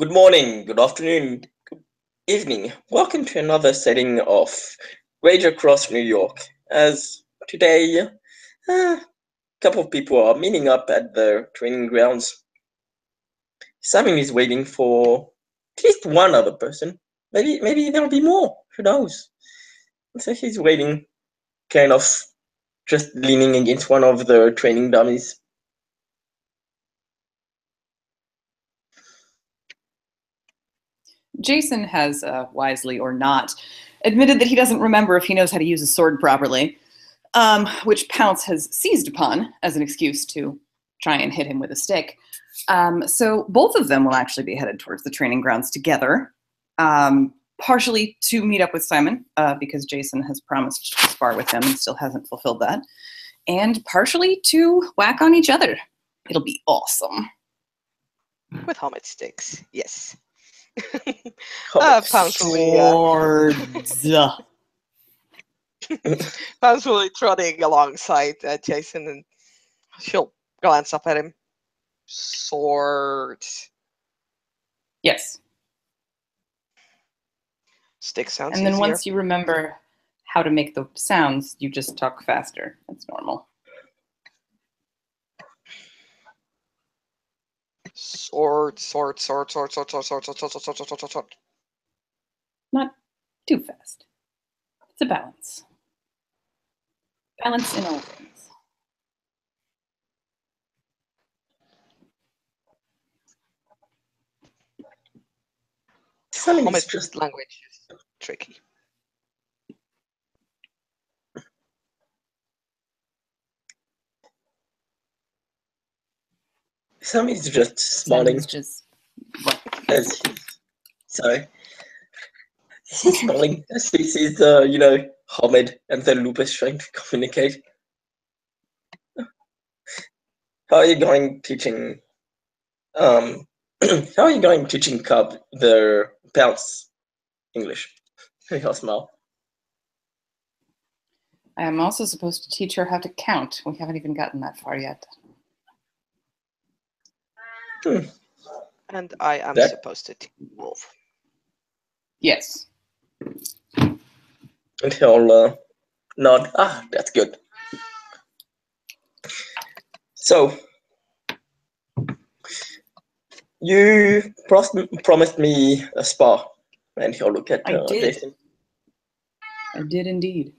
Good morning, good afternoon, good evening. Welcome to another setting of Rage Across New York. As today, a couple of people are meeting up at the training grounds. Simon is waiting for at least one other person. Maybe there'll be more. Who knows? So he's waiting, kind of just leaning against one of the training dummies. Jason has, wisely or not, admitted that he doesn't remember if he knows how to use a sword properly, which Pounce has seized upon as an excuse to try and hit him with a stick. So both of them will actually be headed towards the training grounds together, partially to meet up with Simon, because Jason has promised to spar with him and still hasn't fulfilled that, and partially to whack on each other. It'll be awesome. With helmet sticks, yes. Pounce will be trotting alongside Jason, and she'll glance up at him. Sword. Yes. Stick sounds And then easier. once you remember how to make the sounds, you just talk faster. That's normal. Sword. Not too fast. It's a balance. Balance in all things. Simon's just language is tricky. Simon's just smiling. Sorry. He's smiling as he sees, Hamid and the Lupus trying to communicate. How are you going teaching, how are you going teaching Cub the Pounce English? He'll smile. I am also supposed to teach her how to count. We haven't even gotten that far yet. And I am supposed to teach Wolf. Yes. And he'll nod. Ah, that's good. So, you promised me a spa. And he'll look at Jason. I did indeed.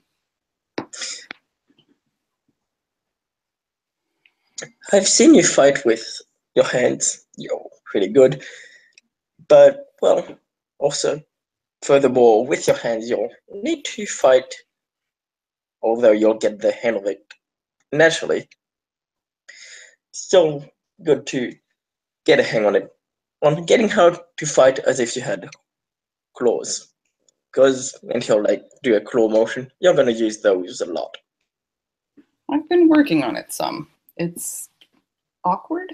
I've seen you fight with your hands. You're pretty good. But, well, also, furthermore, with your hands, you'll need to fight, although you'll get the hang of it naturally. Still good to get a hang on it. On getting how to fight as if you had claws. Because, and he'll do a claw motion, you're going to use those a lot. I've been working on it some. It's awkward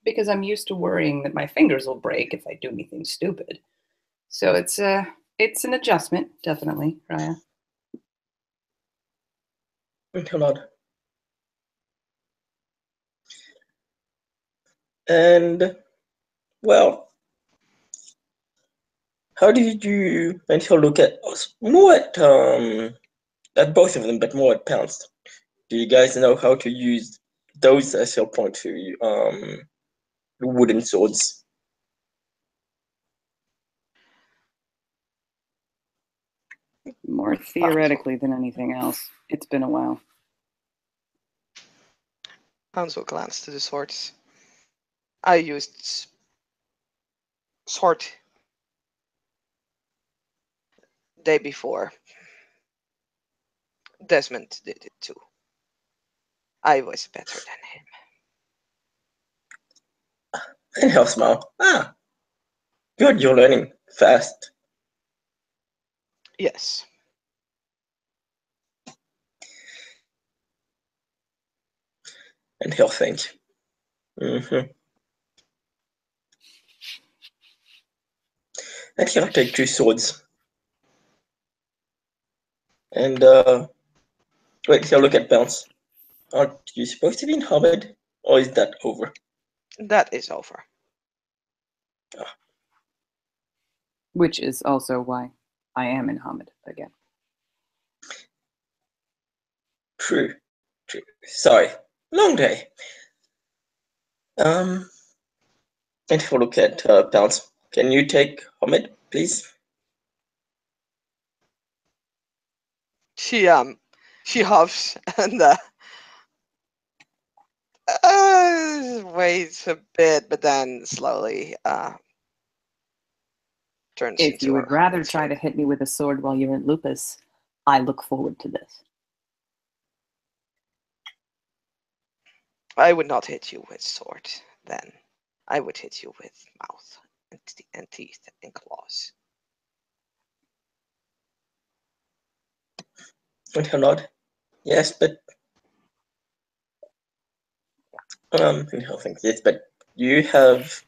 because I'm used to worrying that my fingers will break if I do anything stupid. So it's an adjustment, definitely, Raya. He'll nod. And, well, how did you, and he'll look at us, more at both of them, but more at Pounce. Do you guys know how to use those as your point to wooden swords? More theoretically than anything else. It's been a while. Pounce will glance to the swords. I used sword day before. Desmond did it too. I was better than him. And he'll smile. Ah, good, you're learning fast. Yes. And he'll think. And he'll take 2 swords. And, wait, he'll look at Bounce. Aren't you supposed to be in Hamid? Or is that over? That is over. Ah. Which is also why I am in Hamid again. True. Sorry, long day. And if we look at Pounce, can you take Hamid, please? She huffs and waits a bit, but then slowly turns If into you her would rather Hamid try to sword. hit me with a sword while you're in lupus, I look forward to this. I would not hit you with sword then. I would hit you with mouth and teeth and claws. And he'll nod. Yes, but and he'll think yes, but you have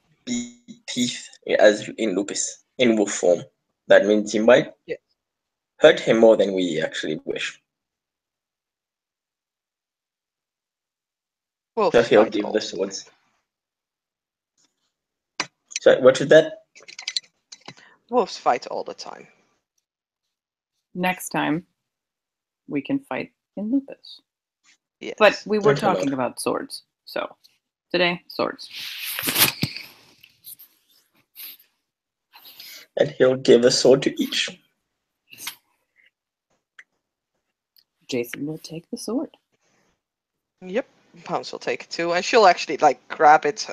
teeth as in lupus in wolf form. That means you might Yeah. hurt him more than we actually wish. So Wolves he'll fight give all the the time. swords. So what was that? Wolves fight all the time. Next time, we can fight in lupus. Yes. But we were And he'll talking nod. about swords, so today, swords. And he'll give a sword to each. Jason will take the sword. Yep. Pounce will take it too, and she'll actually like grab it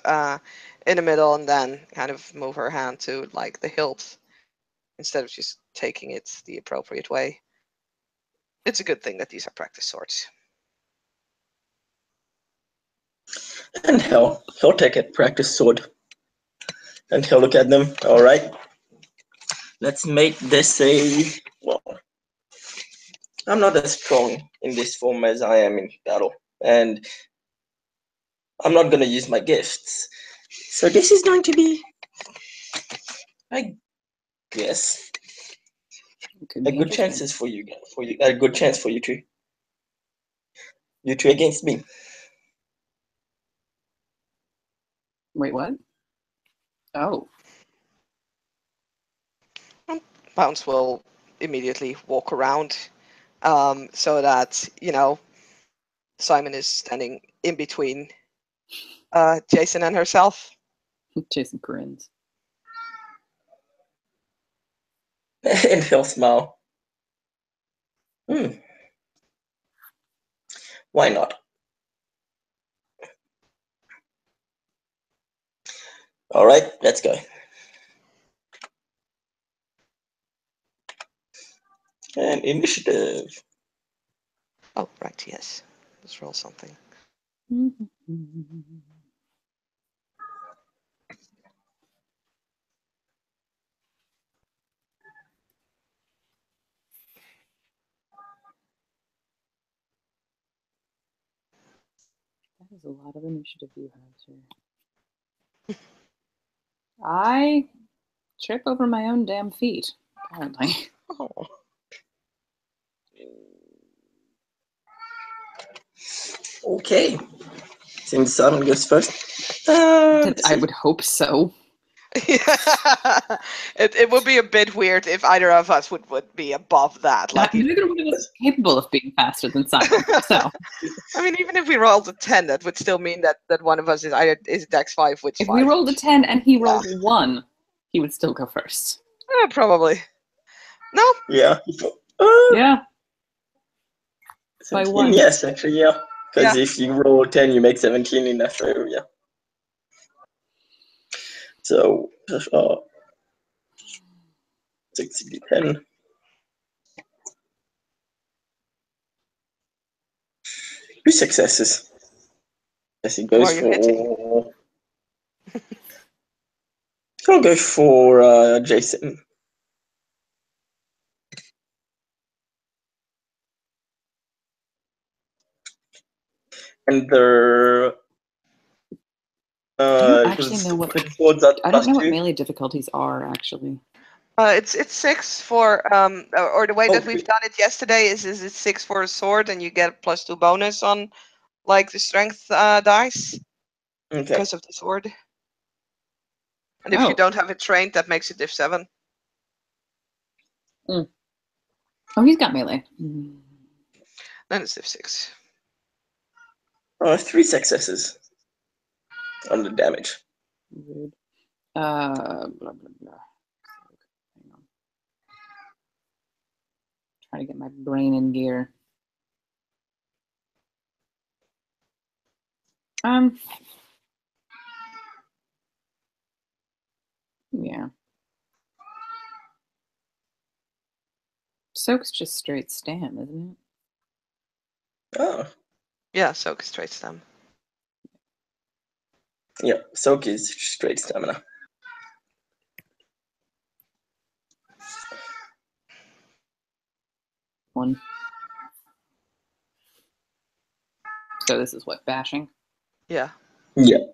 in the middle and then kind of move her hand to like the hilt instead of just taking it the appropriate way. It's a good thing that these are practice swords. And he'll take a practice sword. And he'll look at them. All right. Let's make this a well. I'm not as strong in this form as I am in battle, and I'm not gonna use my gifts. So this is going to be, I guess, It could a be good interesting. chances for you. A good chance for you two. You two against me. Wait, what? Oh, Pounce will immediately walk around so that, Simon is standing in between Jason and herself. Jason grins. And he'll smile. Why not? All right, let's go. And initiative. Oh, right, yes. Let's roll something. That is a lot of initiative you have, sir. I trip over my own damn feet, apparently. Oh. Okay. Since Simon goes first. I would hope so. It would be a bit weird if either of us would be above that. Like, Neither one of us is capable of being faster than Simon. So, I mean, even if we rolled a 10, that would still mean that one of us is either Dex 5, which if 5. we rolled a 10 and he rolled 1, he would still go first. Probably. No? Yeah. Yeah. By 17, 1. yes, actually, yeah. Because Yeah. if you roll 10, you make 17 in that row, yeah. So, 6d10. Two successes. Yes, it Who goes are you hitting? for. I'll go for Jason. And the. I don't actually know what the. Swords are I don't know what +2. melee difficulties are, actually. It's 6 for or the way that we've Okay. done it yesterday is it's 6 for a sword and you get +2 bonus on like the strength dice Okay. because of the sword. And if you Oh. don't have it trained, that makes it div 7. Mm. Oh, he's got melee. Then it's div 6. 3 successes on the damage. Rude. Blah, blah, blah. Hang on. Trying to get my brain in gear. Yeah. Soak's just straight stam, isn't it? Oh, Yeah, soak is straight stem. yeah. Soak is straight stamina. One. So this is what, bashing? Yeah. Yeah.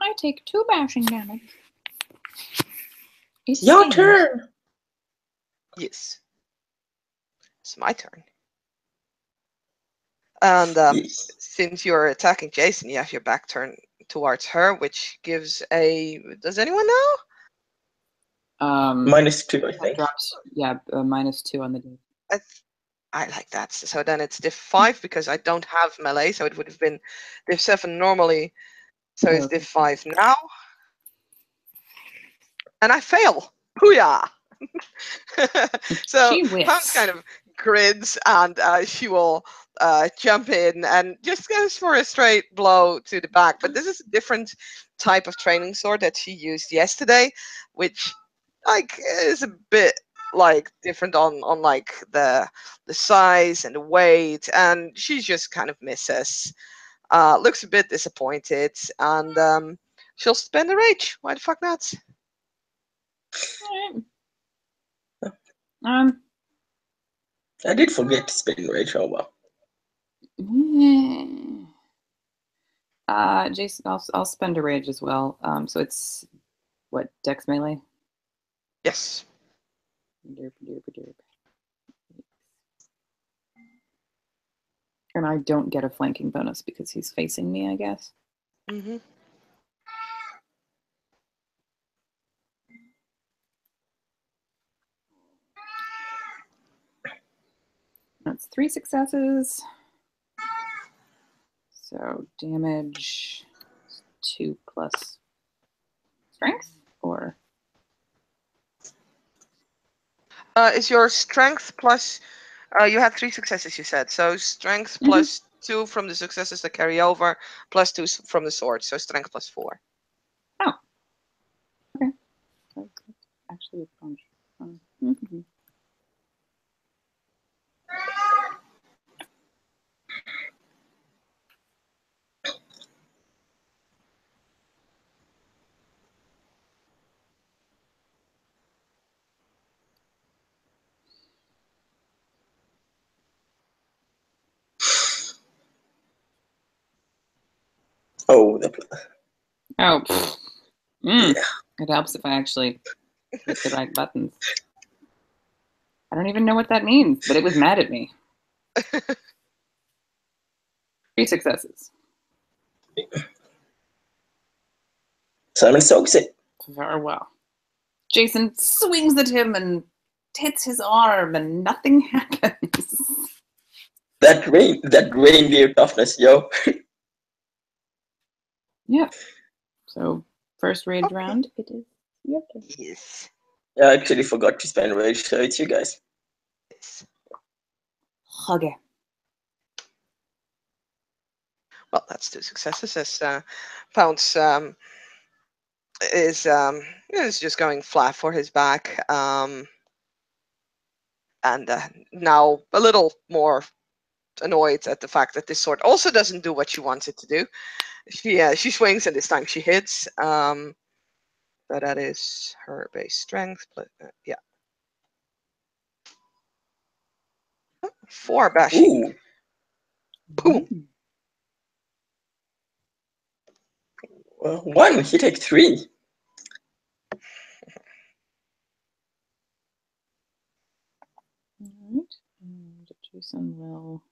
I take 2 bashing damage. It's Your turn. Yes. It's my turn. And Yes. since you're attacking Jason, you have your back turned towards her, which gives a. Does anyone know? -2, I That think. drops, yeah, -2 on the D. I like that. So then it's div 5 because I don't have melee, so it would have been div 7 normally. So it's Okay. div 5 now. And I fail. Booyah! So She whiffs. Pounce kind of grins and she will jump in and just goes for a straight blow to the back. But this is a different type of training sword that she used yesterday, which like is a bit like different on like the size and the weight, and she just kind of misses. Looks a bit disappointed, and she'll spend a rage. Why the fuck not? Alright. I did forget to spin rage. Oh well. Jason, I'll spend a rage as well. So it's what, Dex melee? Yes. Derp, derp, derp. And I don't get a flanking bonus because he's facing me, I guess. Mm-hmm. That's 3 successes. So damage 2 plus strength, or Is your strength plus? You had 3 successes, you said. So strength Mhm. plus 2 from the successes that carry over, plus 2 from the sword. So strength plus 4. Oh, okay. So that's actually a bunch. Mhm. Oh, Oh, pfft. yeah. It helps if I actually hit the right buttons. I don't even know what that means, but it was mad at me. 3 successes. Simon soaks it. Very well. Jason swings at him and hits his arm, and nothing happens. That reindeer toughness, yo. Yeah. So first rage Okay. round, it is your turn. Yes. I actually forgot to spend rage, so it's you guys. Yes. Okay. Well, that's 2 successes as Pounce is just going flat for his back, and now a little more annoyed at the fact that this sword also doesn't do what she wants it to do. She swings and this time she hits. So that is her base strength. But yeah, 4 bashing. Ooh. Boom. Well, 1. He takes 3. All right. And Jason will.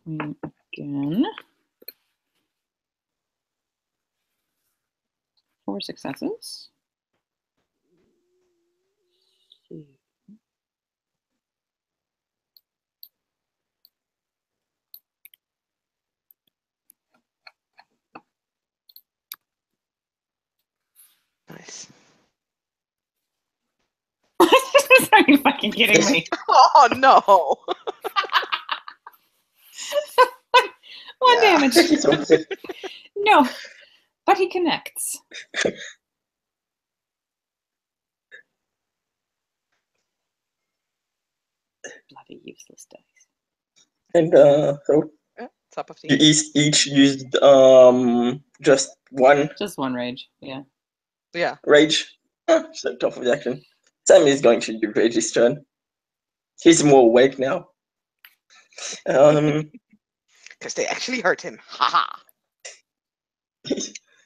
Again. 4 successes. Nice. Are you fucking kidding me? Oh no! One Yeah. damage. No, but he connects. Bloody useless dice. And so Yeah, top of the you each used just one Just one rage, yeah. Yeah. rage. So top of the action. Sam is going to do rage this turn. He's more awake now. Because they actually hurt him. Haha.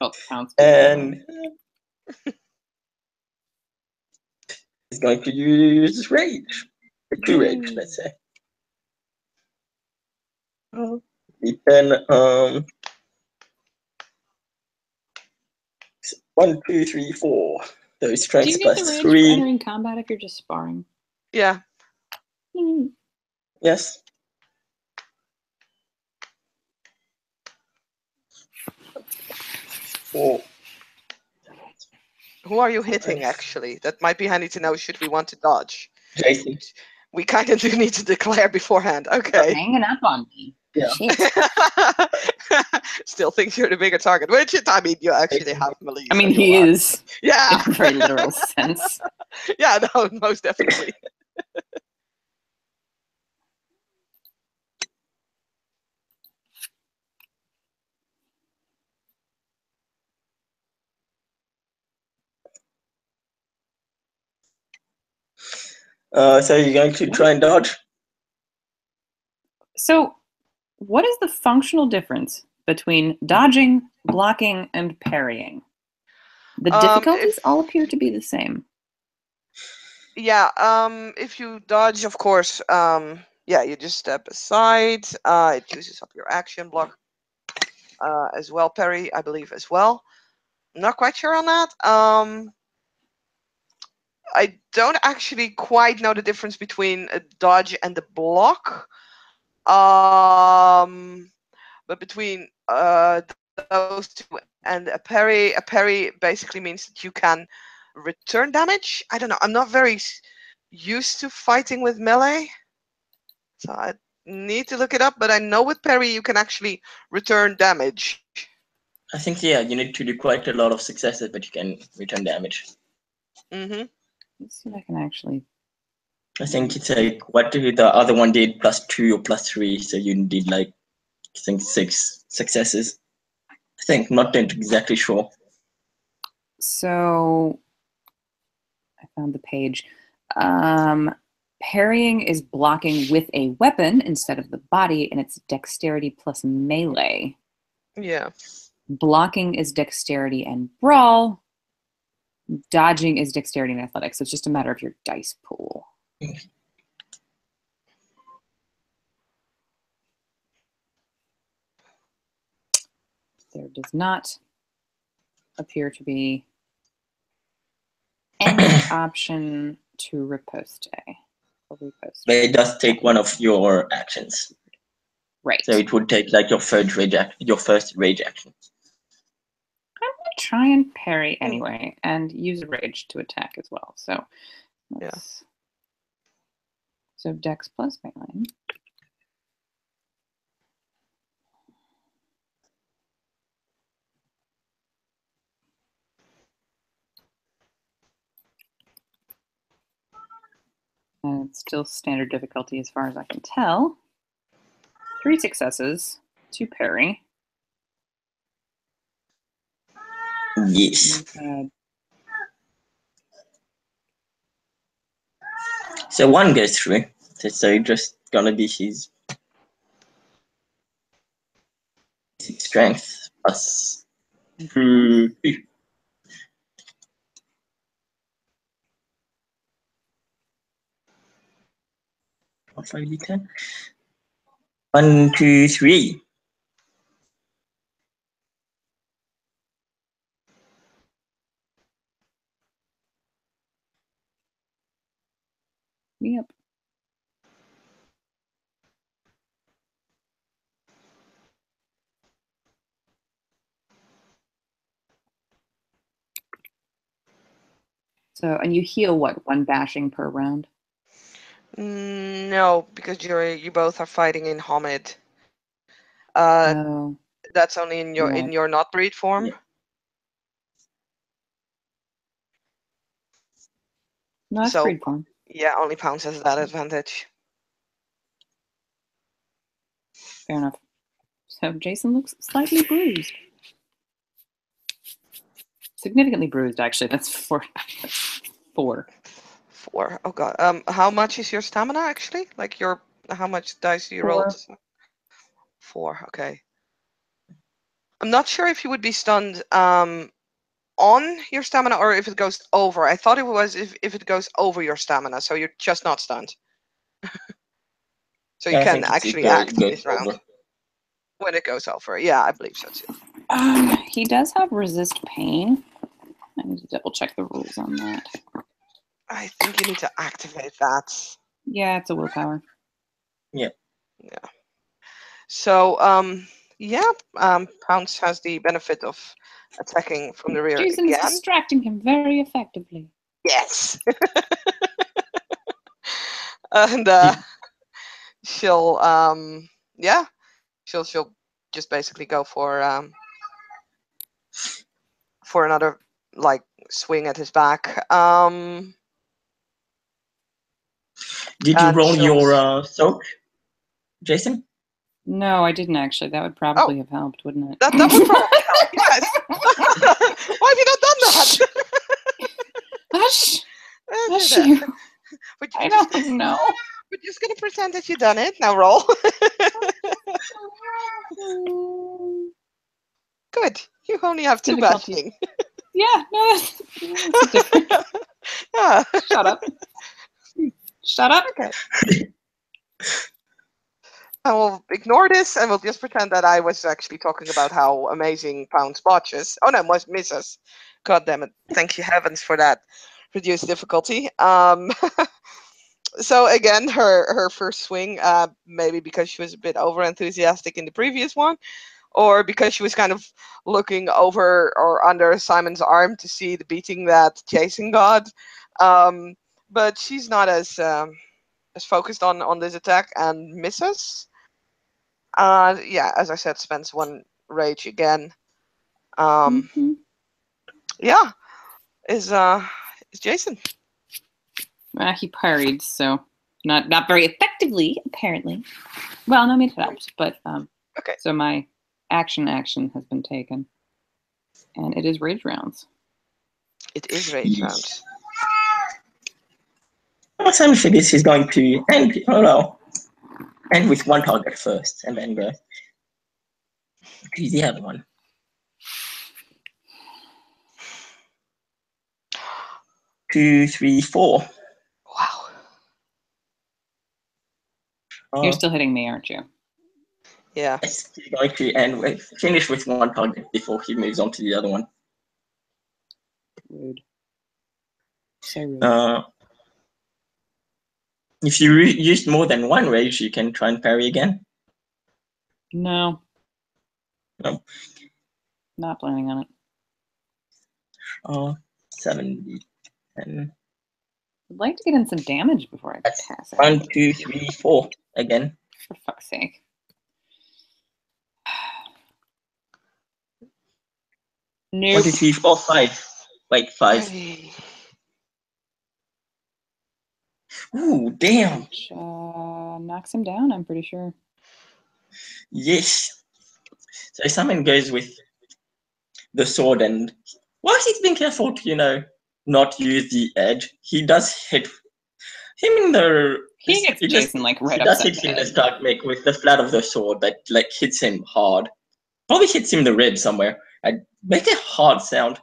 Oh, pounce. And he's going to use rage. 2 rage, let's say. He can 1, 2, 3, 4. So Do you strength get plus the rage for 3. entering combat if you're just sparring? Yeah. Yes. Four. Who are you hitting, actually? That might be handy to know should we want to dodge. Jason. We kind of do need to declare beforehand. Okay. Hanging up on me. Yeah. Shit. Still thinks you're the bigger target, which I mean, you actually have melee. I mean, so he you are. is, Yeah. in a very literal sense. Yeah, no, most definitely. So you're going to try and dodge? So, what is the functional difference between dodging, blocking, and parrying? The difficulties all appear to be the same. Yeah, if you dodge, of course, yeah, you just step aside. It uses up your action block as well. Parry, I believe, as well. I'm not quite sure on that. I don't actually quite know the difference between a dodge and a block. But between those two and a parry basically means that you can return damage. I don't know. I'm not very used to fighting with melee, so I need to look it up. But I know with parry you can actually return damage. I think, yeah, you need to do quite a lot of successes, but you can return damage. Mm-hmm. Let's see if I can actually. I think it's like what the other one did, +2 or +3, so you did like, I think 6 successes. I think, not exactly sure. So, I found the page. Parrying is blocking with a weapon instead of the body, and it's dexterity plus melee. Yeah. Blocking is dexterity and brawl. Dodging is dexterity and athletics. So it's just a matter of your dice pool. There does not appear to be any option to riposte. But it does take one of your actions. Right. So it would take like your first rage action. I'm going to try and parry anyway and use a rage to attack as well. So, Yeah. So dex plus melee. And it's still standard difficulty as far as I can tell. 3 successes, 2 parry. Yes. So 1 goes through. So just gonna be his strength plus 2. 5d10. 1, 2, 3. Yep. So, and you heal what? 1 bashing per round? No, because you both are fighting in Homid. Oh. That's only in your not breed form. Yeah. No, that's So- breed form. Yeah, only Pounce has that advantage. Fair enough. So Jason looks slightly bruised. Significantly bruised, actually. That's 4. 4. 4. Oh god. How much is your stamina actually? Like how much dice do you roll? 4. 4. Okay. I'm not sure if you would be stunned on your stamina or if it goes over. I thought it was if it goes over your stamina, so you're just not stunned. So you I can think actually it act goes this round over. when it goes over. Yeah, I believe so too. He does have resist pain. I need to double check the rules on that. I think you need to activate that. Yeah, it's a willpower. Yeah. So Pounce has the benefit of attacking from the rear Jason is again. distracting him very effectively. Yes. And she'll she'll just basically go for another like swing at his back. Did you roll your sword, Jason? No, I didn't actually. That would probably have helped, wouldn't it? That would probably help. Yes. Why have you not done that? Hush! Do Hush that. you. I don't know. We're just gonna pretend that you done it. Now roll. Good. You only have 2 Difficulty. bashing. Yeah, no, that's different. Yeah. Shut up. Shut up. Okay. I will ignore this and we'll just pretend that I was actually talking about how amazing Pounce botches. Oh no, misses. God damn it. Thank you heavens for that reduced difficulty. So again, her first swing, maybe because she was a bit over enthusiastic in the previous one, or because she was kind of looking over or under Simon's arm to see the beating that Jason got. But she's not as focused on this attack and misses. Yeah, as I said, spends 1 rage again. Yeah, is Jason. He parried, so not very effectively, apparently. Well, no, I mean it helped, but Okay. So my action has been taken, and it is rage rounds. It is rage rounds. What time for this is going to end? Oh no. End with 1 target first, and then go to the other one. Two, 3, 4. Wow. You're still hitting me, aren't you? Yeah. Yes, he's going to finish with 1 target before he moves on to the other one. Rude. So rude. If you used more than 1 rage, you can try and parry again. No. No. Not planning on it. 7, 10. I'd like to get in some damage before I That's pass out. 1, 2, 3, 4 again. For fuck's sake. Nope. 1, 2, 3, 4, 5. Like 5. Hey. Ooh, damn. Which knocks him down, I'm pretty sure. Yes. So Simon goes with the sword, and while he's been careful to, not use the edge, he does hit him in the. He gets Jason right he upside does hit the him in the head. stomach with the flat of the sword that hits him hard. Probably hits him in the rib somewhere. I'd make a hard sound.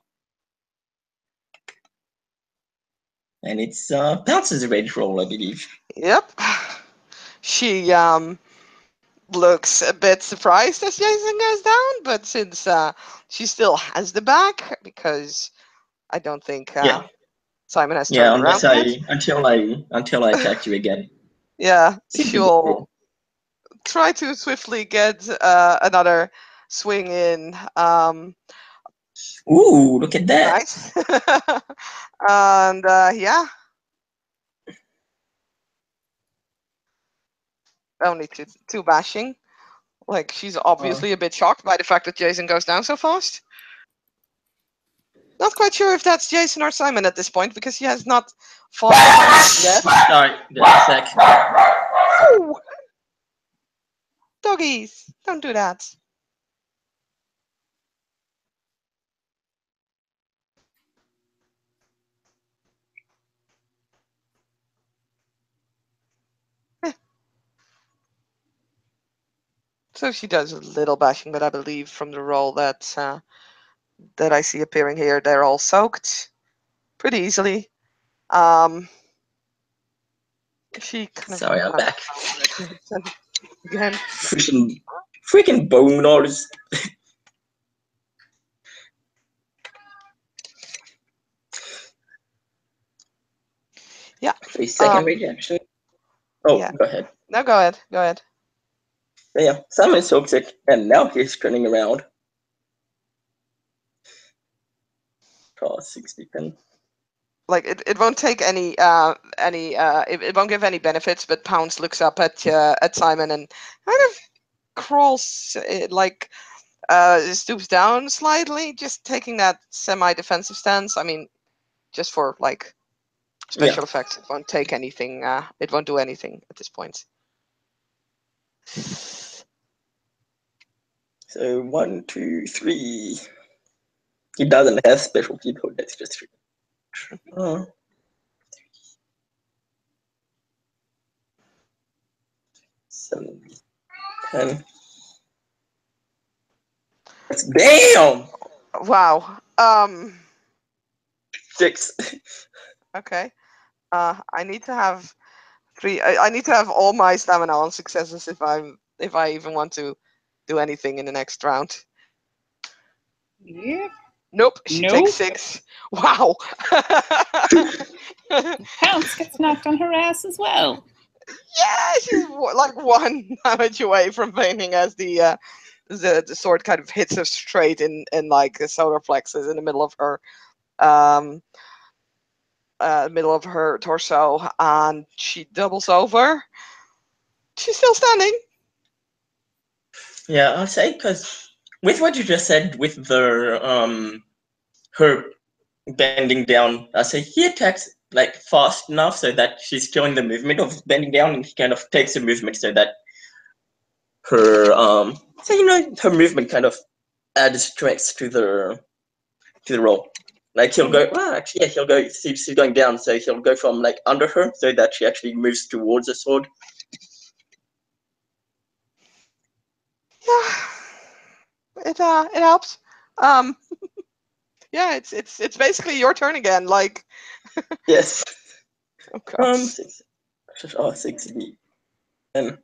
And it's Pounce's rage roll, I believe. Yep. She looks a bit surprised as Jason goes down, but since she still has the back, because I don't think Yeah. Simon has Yeah, turned around unless yet. until I attack you again. Yeah, Seems a bit she'll wrong. try to swiftly get another swing in. Ooh, look at that. Nice. And yeah, only two bashing. Like, she's obviously a bit shocked by the fact that Jason goes down so fast. Not quite sure if that's Jason or Simon at this point, because he has not fought yet. Sorry, just a sec. Ooh! Doggies, don't do that. So she does a little bashing, but I believe from the roll that that I see appearing here, they're all soaked pretty easily. She kind of Sorry, I'm back. again. Freaking boners. Yeah. A second reaction. Oh, Yeah. go ahead. No, go ahead. Go ahead. So yeah, Simon soaks it, and now he's turning around. Draw 60 pin. Like, it won't take any it won't give any benefits, but Pounce looks up at Simon and kind of crawls like stoops down slightly, just taking that semi-defensive stance. I mean, just for like special effects, it won't take anything. It won't do anything at this point. So 1, 2, 3. He doesn't have special keycode. That's just 3. 7, 10. Damn. Wow. 6. Okay. I need to have I need to have all my stamina on successes if I even want to do anything in the next round. Yep. Nope, she takes 6. Wow. Pounce gets knocked on her ass as well. Yeah, she's like 1 damage away from fainting as the sword kind of hits her straight in like the solar plexus in the middle of her torso, and she doubles over. She's still standing. Yeah, I'll say, because with what you just said, with the her bending down, I say he attacks like fast enough so that she's killing the movement of bending down, and he kind of takes the movement so that her her movement kind of adds strength to the roll. Like he'll go, well, actually, yeah, he'll go. She's going down, so he'll go from like under her so that she actually moves towards the sword. Yeah, it helps. Yeah, it's basically your turn again. Like, Yes. oh god. 6. Oh, 60. And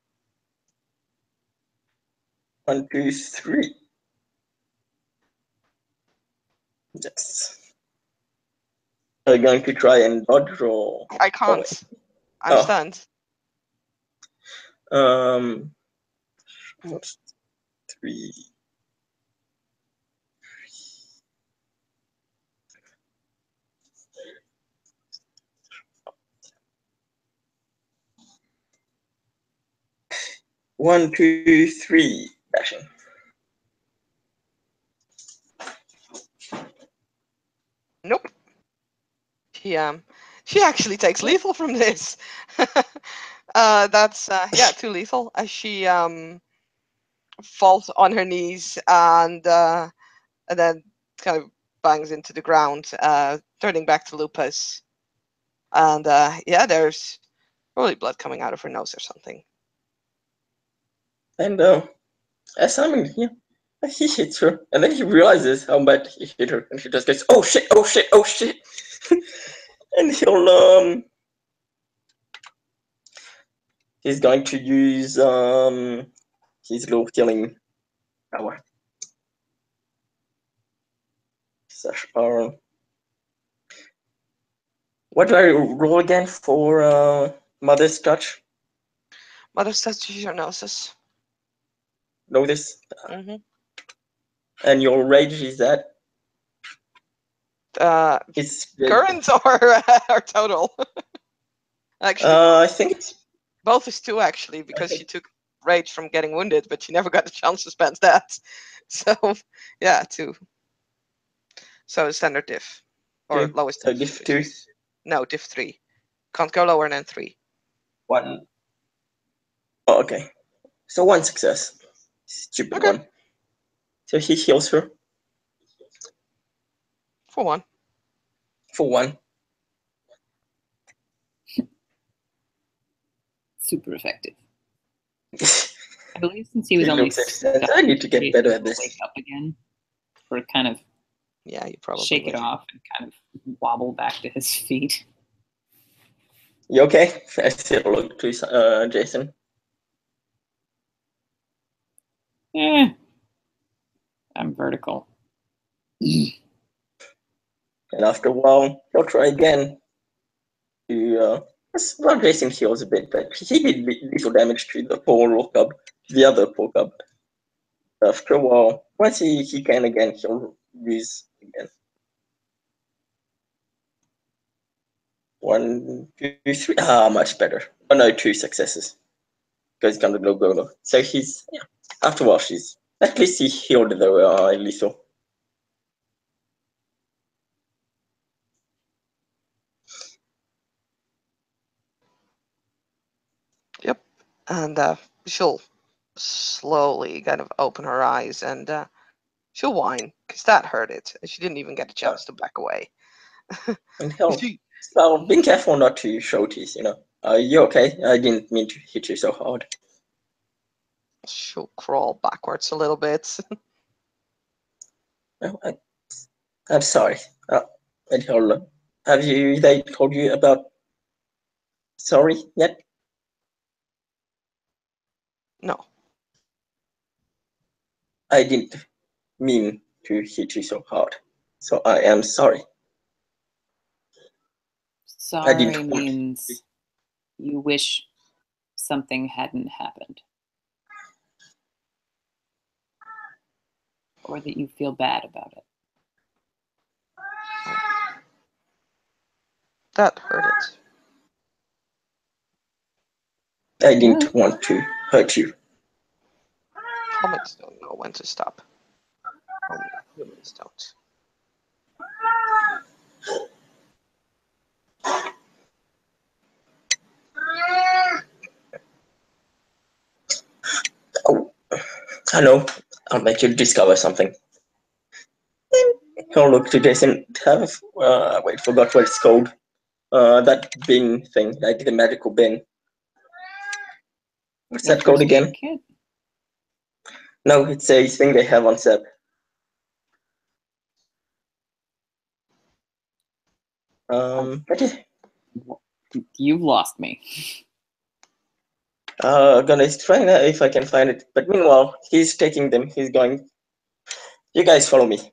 1, 2, 3. Yes. Are you going to try and dodge or? I can't. I'm Oh. stunned. 3. 1, 2, 3. Dashing. Nope. She actually takes lethal from this. That's 2 lethal as she falls on her knees and then kind of bangs into the ground, turning back to Lupus. And there's probably blood coming out of her nose or something. And as Simon, he hits her, and then he realizes how bad he hit her, and he just goes, "Oh shit! Oh shit! Oh shit!" And he's going to use his low healing power. Slash R. What do I roll again for Mother's Touch? Mother's Touch is your gnosis. Notice. Mm-hmm. And your rage is that? It's Current or total? Actually, I think it's both is 2 actually, because she took rage from getting wounded, but she never got the chance to spend that. So yeah, 2. So standard diff or 2. lowest. So diff, diff 2. No, diff 3. Can't go lower than 3. 1. Oh, okay. So 1 success. Stupid Okay. one. So he heals her For 1. for 1. Super effective. I believe since he was He only looks upset. I need to get better at this. wake up again, or kind of Yeah, you probably shake would. it off and kind of wobble back to his feet. You okay? I still look to Jason. I'm vertical. And after a while, he'll try again. Well, Jason heals a bit, but he did little damage to the poor cub, the other poor cub. After a while, once he can again, he'll use again. 1, 2, 3. Much better. Oh no, 2 successes. Because he's gonna go. So he's, yeah. After a while, she's, at least he healed the lethal. Yep. And she'll slowly kind of open her eyes and she'll whine because that hurt it. And she didn't even get a chance to back away. And hell, She, well, being careful not to show teeth, you know. Are you okay? I didn't mean to hit you so hard. she'll crawl backwards a little bit. No, I'm sorry. And he'll, have they told you about sorry yet? No. I didn't mean to hit you so hard. So I am sorry. Sorry means you wish something hadn't happened. Or that you feel bad about it. That hurt it. I didn't want to hurt you. Comets don't know when to stop. Only humans don't. Oh, hello. I'll make you discover something. He'll look to Jason. Wait, forgot what it's called. That bin thing, like the magical bin. What's that called again? Kit? No, it's a thing they have on set. What is? You've lost me. Gonna try if I can find it. But meanwhile, he's taking them. He's going. You guys follow me.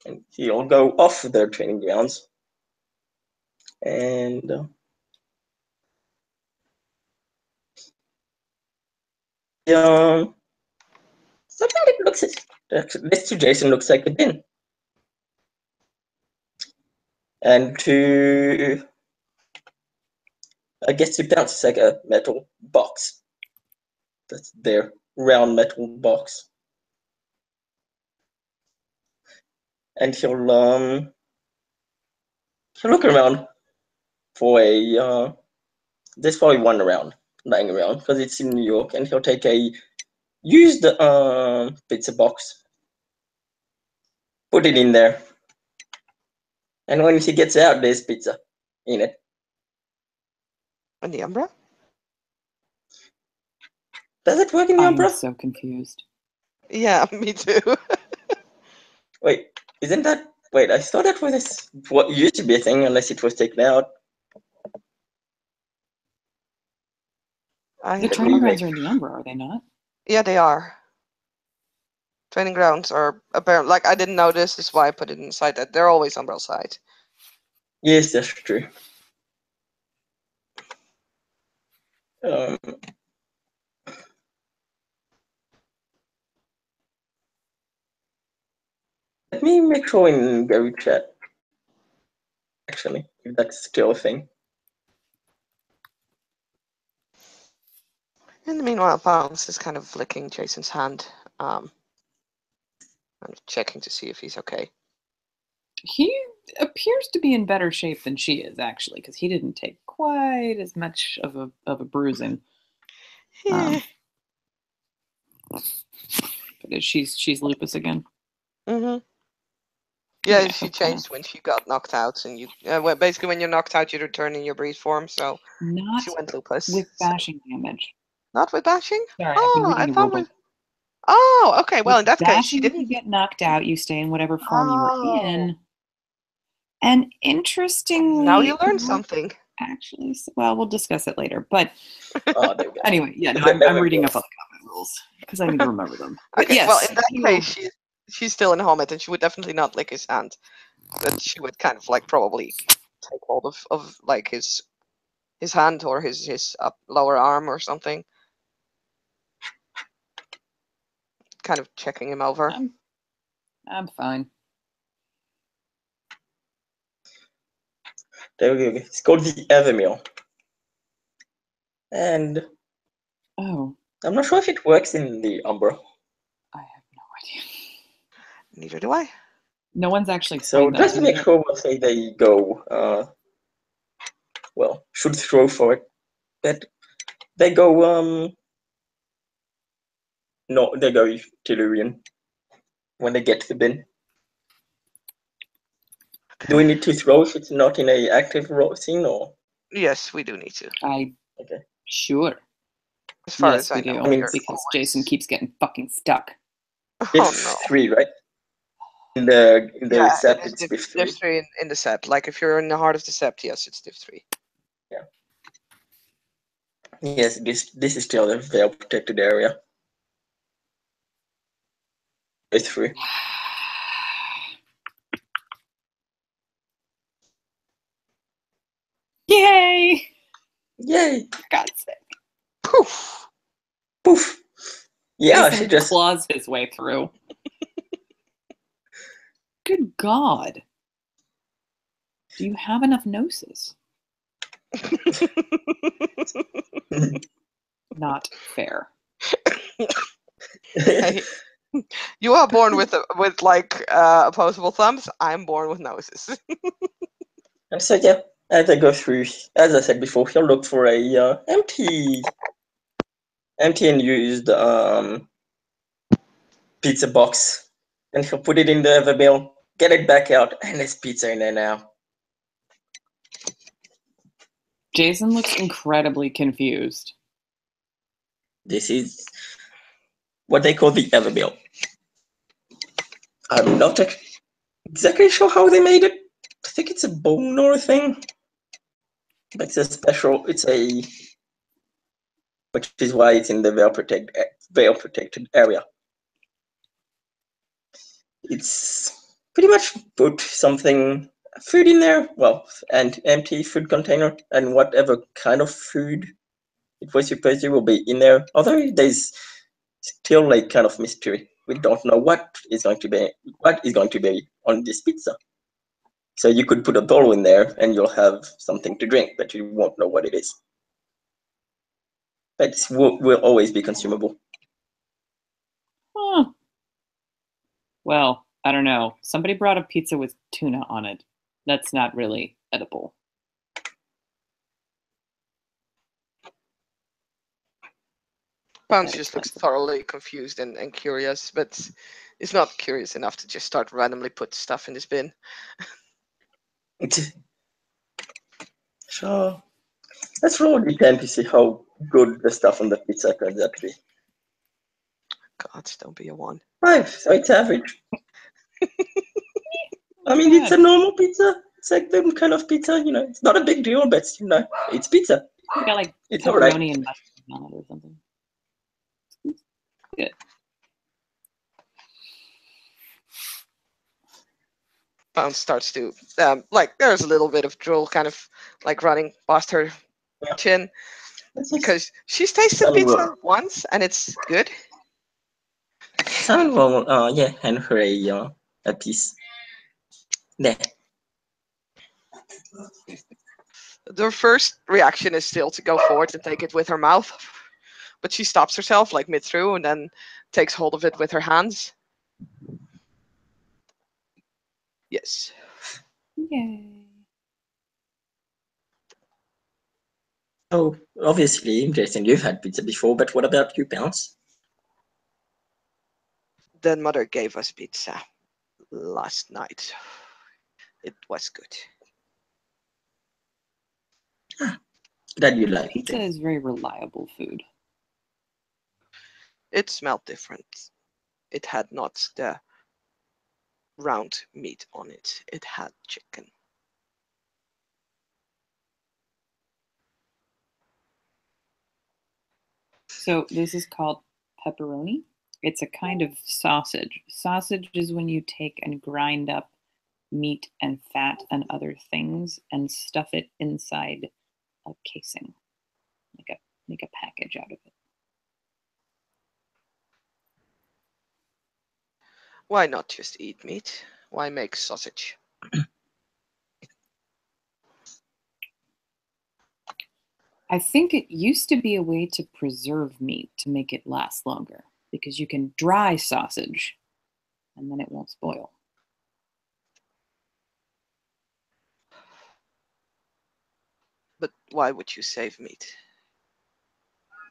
And he'll go off their training grounds. And something that looks this to Jason looks like a bin. And to I guess it bounces like a metal box. That's their round metal box. And he'll look around for a there's probably one around lying around because it's in New York, and he'll take a used pizza box, put it in there, and when he gets out, there's pizza in it. And the Umbra? Does it work in the Umbra? I'm so confused. Yeah, me too. Wait, isn't that? Wait, I thought that was what used to be a thing, unless it was taken out. The training grounds are in the Umbra, are they not? Yeah, they are. Training grounds are apparent. Like, I didn't know this is why I put it inside that. They're always on both sides. Yes, that's true. Um, Let me make sure in Gary chat, actually, if that's still a thing. In the meanwhile, Bounce is kind of licking Jason's hand. I'm checking to see if he's okay. He appears to be in better shape than she is, actually, because he didn't take quite as much of a bruising. But she's lupus again. Mm-hmm. Yeah, Yeah, she okay. changed when she got knocked out, and you basically when you're knocked out, you return in your breed form. So Not she went lupus. with bashing damage. Not with bashing. Sorry, I've been reading the thought rulebook. with. Oh, okay. Well, With in that case, she bashing, if didn't. you get knocked out, you stay in whatever form you were in. And interestingly, Now you learned something. Actually, well, we'll discuss it later. But Oh, there we go. anyway, yeah, no, I'm reading up on the combat rules because I need to remember them. But Okay, yes, well, in that case, she's still in helmet, and she would definitely not lick his hand, but she would kind of like probably take hold of like his hand or his lower arm or something, kind of checking him over. I'm fine. There we go. It's called the Evermeal. And Oh, I'm not sure if it works in the Umbra. I have no idea. Neither do I. No one's actually So explained that just to to me make yet. sure, we'll say they go, well, should throw for it. But they go, no, they go Tellurian when they get to the bin. Do we need to throw if it's not in a active scene, or? Yes, we do need to. Okay. Sure. As far Yes, as I we know, do. you're Because always- Jason keeps getting fucking stuck. Oh no. 3, right? In the Yeah, sept, it is it's div 3. 3 in the sept. Like if you're in the heart of the sept, yes, it's div 3. Yeah. Yes, this is still a veil protected area. It's 3. Yay! Yay! For God's sake. Poof! Poof! Yeah, Jason she just claws his way through. Good God. Do you have enough gnosis? Not fair. Hey, you are born with like opposable thumbs. I'm born with noses. And so yeah, as I go through, as I said before, he'll look for a empty and used pizza box, and he'll put it in the Evermeal, get it back out, and there's pizza in there now. Jason looks incredibly confused. This is what they call the Evermeal. I'm not exactly sure how they made it. I think it's a bone or a thing. But it's a special, which is why it's in the veil protected area. It's pretty much put something, food in there, well, and empty food container, and whatever kind of food it was supposed to will be in there. Although there's still like kind of mystery. We don't know what is going to be on this pizza. So you could put a bowl in there and you'll have something to drink, but you won't know what it is. But it will always be consumable. Huh. Well, I don't know. Somebody brought a pizza with tuna on it. That's not really edible. Bounce just looks thoroughly confused and curious, but is not curious enough to just start randomly put stuff in this bin. So let's roll a d10 to see how good the stuff on the pizza turns out to be. God, don't be a 1. 5, so it's average. I mean, it's a normal pizza. It's like the kind of pizza, it's not a big deal, but it's pizza. You got like It's pepperoni alright. and mustard on it or something. Good. Pound starts to like there's a little bit of drool kind of like running past her Yeah. chin It's just because she's tasted Salmon pizza roll. once and it's good. Salmon roll, yeah, hand her a piece. There. Their first reaction is still to go forward and take it with her mouth, but she stops herself like mid through and then takes hold of it with her hands. Yes. Yay. Oh, obviously, Jason, you've had pizza before, but what about you, Bounce? Then mother gave us pizza last night. It was good. Glad you liked Pizza it. is very reliable food. It smelled different. It had not the round meat on it. It had chicken. So this is called pepperoni. It's a kind of sausage. Sausage is when you take and grind up meat and fat and other things and stuff it inside a casing, make a package out of it. Why not just eat meat? Why make sausage? I think it used to be a way to preserve meat to make it last longer because you can dry sausage and then it won't spoil. But why would you save meat?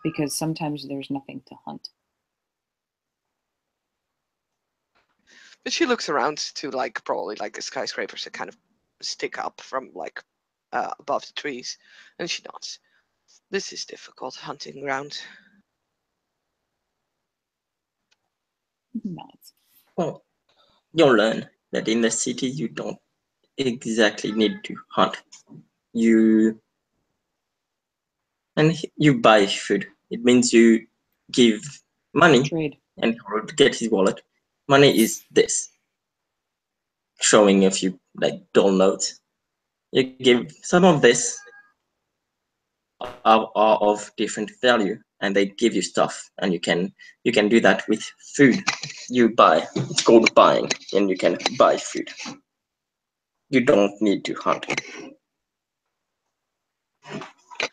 Because sometimes there's nothing to hunt. But she looks around to like probably like the skyscrapers that kind of stick up from like above the trees, and she nods. This is difficult hunting ground. Nods. Well, you'll learn that in the city you don't exactly need to hunt. You buy food. It means you give money Trade. and to get his wallet. Money is this. Showing a few like doll notes. You give some of this are of different value and they give you stuff and you can do that with food. You buy. It's called buying and you can buy food. You don't need to hunt.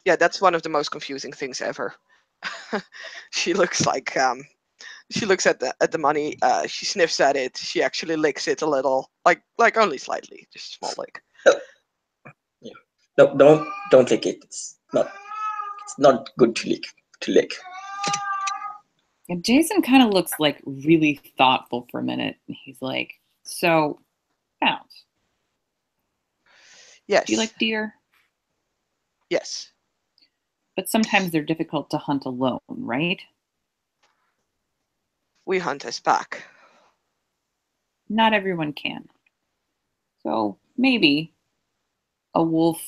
Yeah, that's one of the most confusing things ever. She looks like she looks at the money. She sniffs at it. She actually licks it a little, like only slightly, just a small lick. Yeah. No, don't lick it. It's not good to lick. And Jason kind of looks like really thoughtful for a minute. He's like, so, Bounce, Yes. do you like deer? Yes. But sometimes they're difficult to hunt alone, right? We hunt as pack. Not everyone can. So maybe a wolf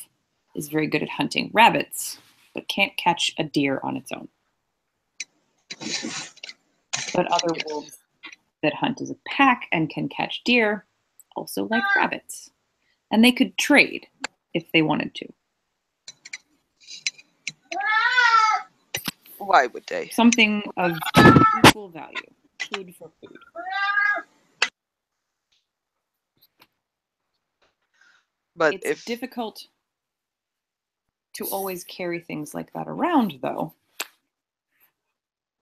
is very good at hunting rabbits, but can't catch a deer on its own. But other Yes. wolves that hunt as a pack and can catch deer also like rabbits. And they could trade if they wanted to. Why would they? Something of equal value. Food for food. But It's if difficult to always carry things like that around, though.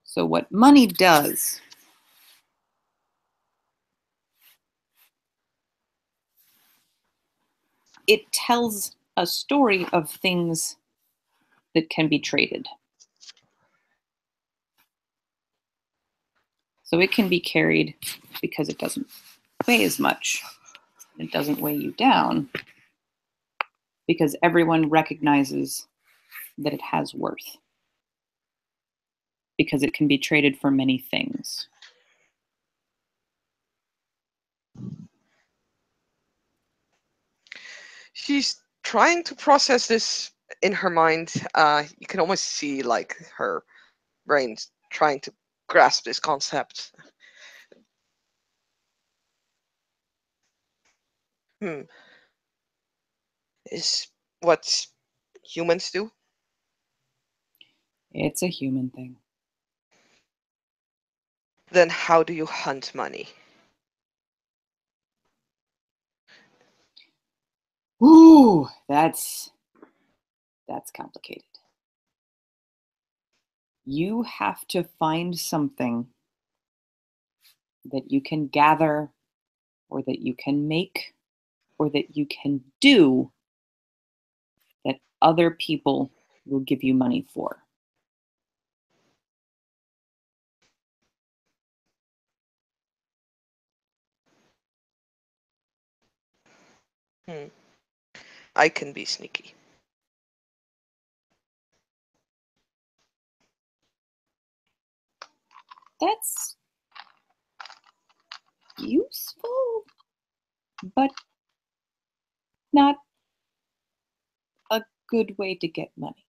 So what money does it tells a story of things that can be traded. So it can be carried because it doesn't weigh as much. It doesn't weigh you down because everyone recognizes that it has worth. Because it can be traded for many things. she's trying to process this in her mind, you can almost see like her brain trying to grasp this concept. Is what humans do? It's a human thing. Then how do you hunt money? Ooh, that's complicated. You have to find something that you can gather, or that you can make, or that you can do that other people will give you money for. I can be sneaky. That's useful, but not a good way to get money.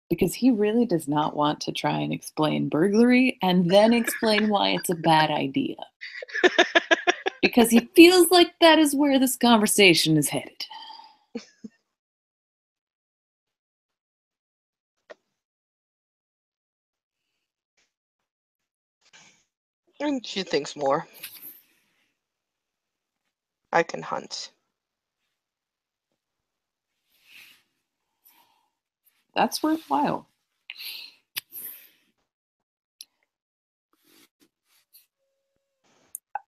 Because he really does not want to try and explain burglary and then explain why it's a bad idea. Because he feels like that is where this conversation is headed. And she thinks more. I can hunt. That's worthwhile.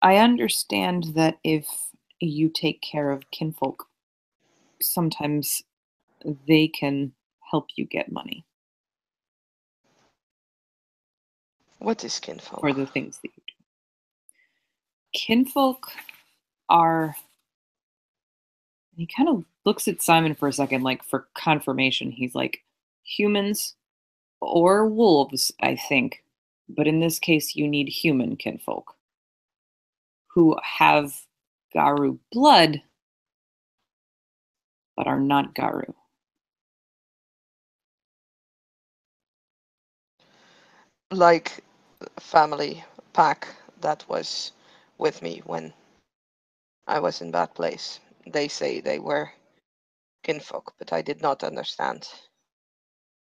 I understand that if you take care of kinfolk, sometimes they can help you get money What is kinfolk? for the things that you do. Kinfolk are... He kind of looks at Simon for a second, like for confirmation. He's like, humans or wolves, I think. But in this case, you need human kinfolk who have Garu blood, but are not Garu. Like a family pack that was with me when I was in that place. They say they were kinfolk, but I did not understand.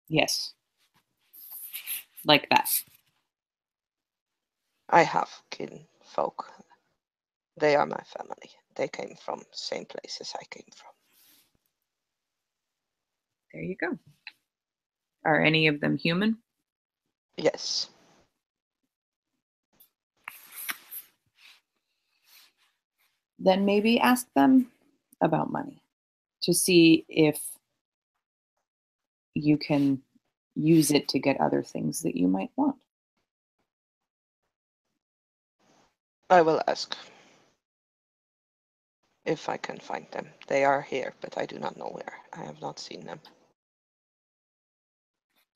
Yes. Like that. I have kinfolk. They are my family. They came from the same places I came from. There you go. Are any of them human? Yes. Then maybe ask them about money to see if you can use it to get other things that you might want. I will ask if I can find them. They are here, but I do not know where. I have not seen them.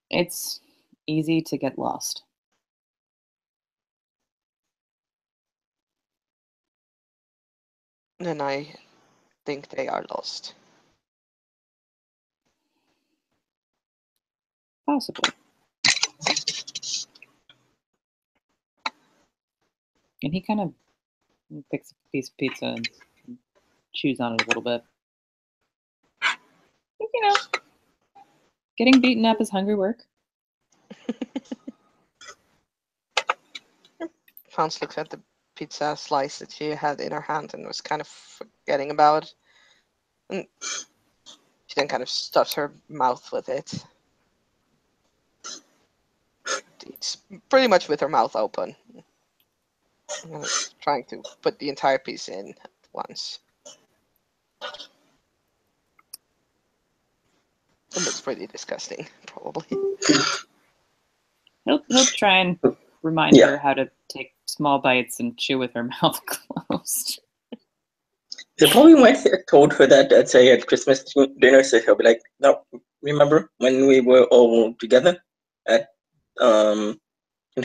It's easy to get lost. Then I think they are lost. Possibly. And he kind of picks a piece of pizza and chews on it a little bit. You know, getting beaten up is hungry work. Hans looks at the pizza slice that she had in her hand and was kind of forgetting about. And she then kind of stuffs her mouth with it. It's pretty much with her mouth open. And trying to put the entire piece in at once. It looks pretty disgusting, probably. He'll try and remind her how to take small bites and chew with her mouth closed. They probably might have told her that at say at Christmas dinner, so he'll be like, "No, remember when we were all together at and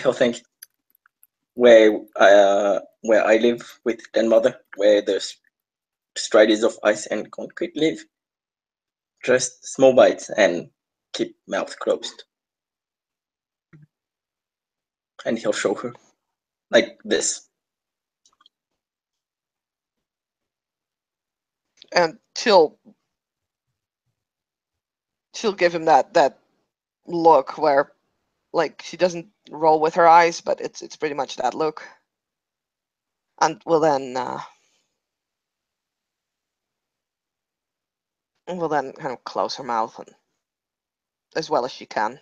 he'll think where I live with grandmother, where the striders of ice and concrete live. Just small bites, and keep mouth closed. And he'll show her. Like this. And she'll give him that look where, like, she doesn't roll with her eyes, but it's pretty much that look. And will then kind of close her mouth and, as well as she can.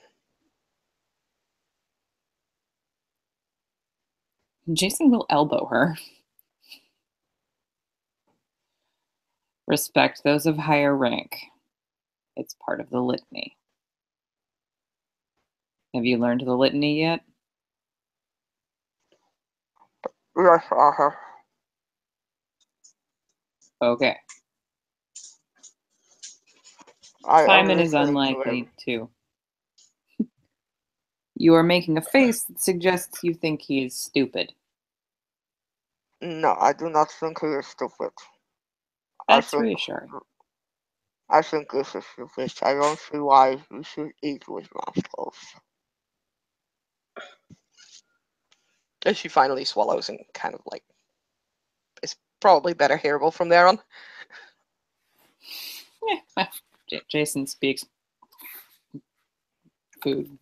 Jason will elbow her. Respect those of higher rank. It's part of the litany. Have you learned the litany yet? Yes, Okay. I'm Simon is listening to unlikely him. to. You are making a face that suggests you think he is stupid. No, I do not think he is stupid. That's reassuring. I think this is stupid. I don't see why we should eat with mouth closed. And she finally swallows and kind of like, it's probably better hearable from there on. Yeah, Jason speaks food.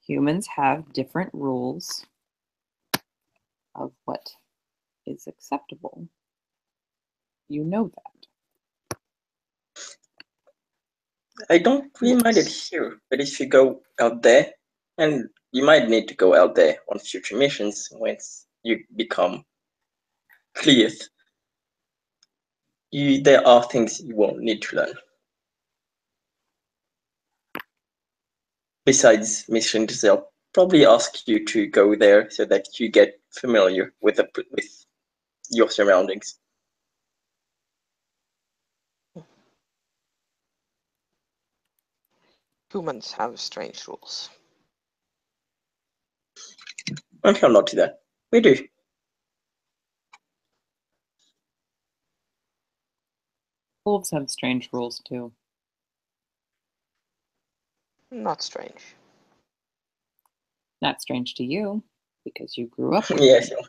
Humans have different rules of what is acceptable. You know that. I don't really mind it here, but if you go out there, and you might need to go out there on future missions once you become clear, there are things you won't need to learn. Besides missions, they'll probably ask you to go there so that you get familiar with your surroundings. Humans have strange rules. And he'll nod to that. We do. Wolves have strange rules too. Not strange. Not strange to you, because you grew up with Yeah, them. sure.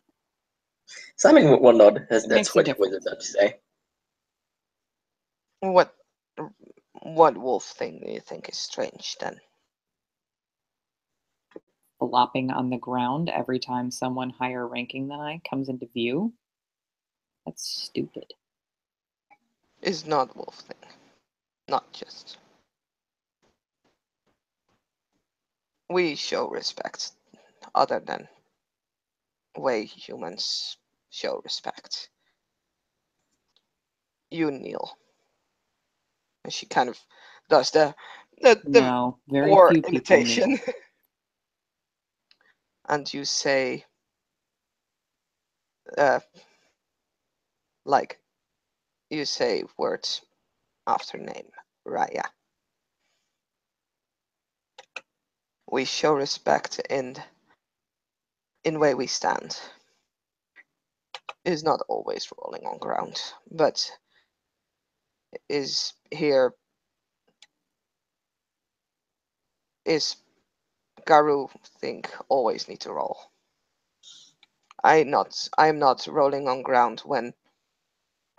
Simon will nod, as It that's makes a what he was difference. about to say. What wolf thing do you think is strange then? Flopping on the ground every time someone higher ranking than I comes into view. That's stupid. Is not wolf thing. Not just. We show respect other than way humans show respect. You kneel. And she kind of does the No, very war few people kneel. imitation. And you say, like, you say words after name, Raya. We show respect in way we stand. Is not always rolling on ground, but is here. Is Garu think always need to roll? I am not rolling on ground when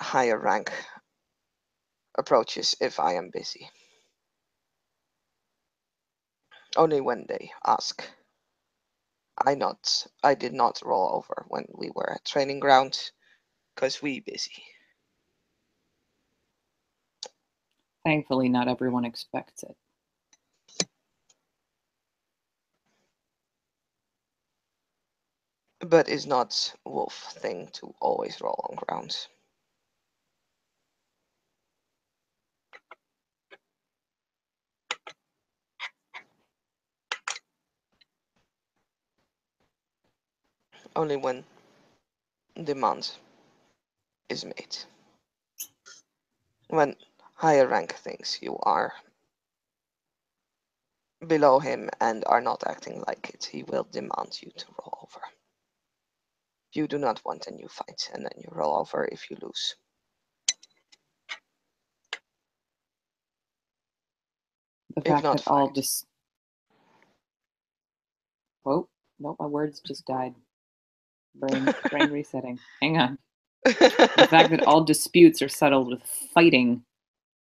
higher rank approaches if I am busy. Only when they ask. I did not roll over when we were at training ground, cause we busy. Thankfully, not everyone expects it. But is not wolf thing to always roll on ground. Only when demand is made. When higher rank thinks you are below him and are not acting like it, he will demand you to roll over. You do not want a new fight, and then you roll over if you lose. The If fact not that all fight. Whoa, nope, my words just died. Brain resetting. Hang on. The fact that all disputes are settled with fighting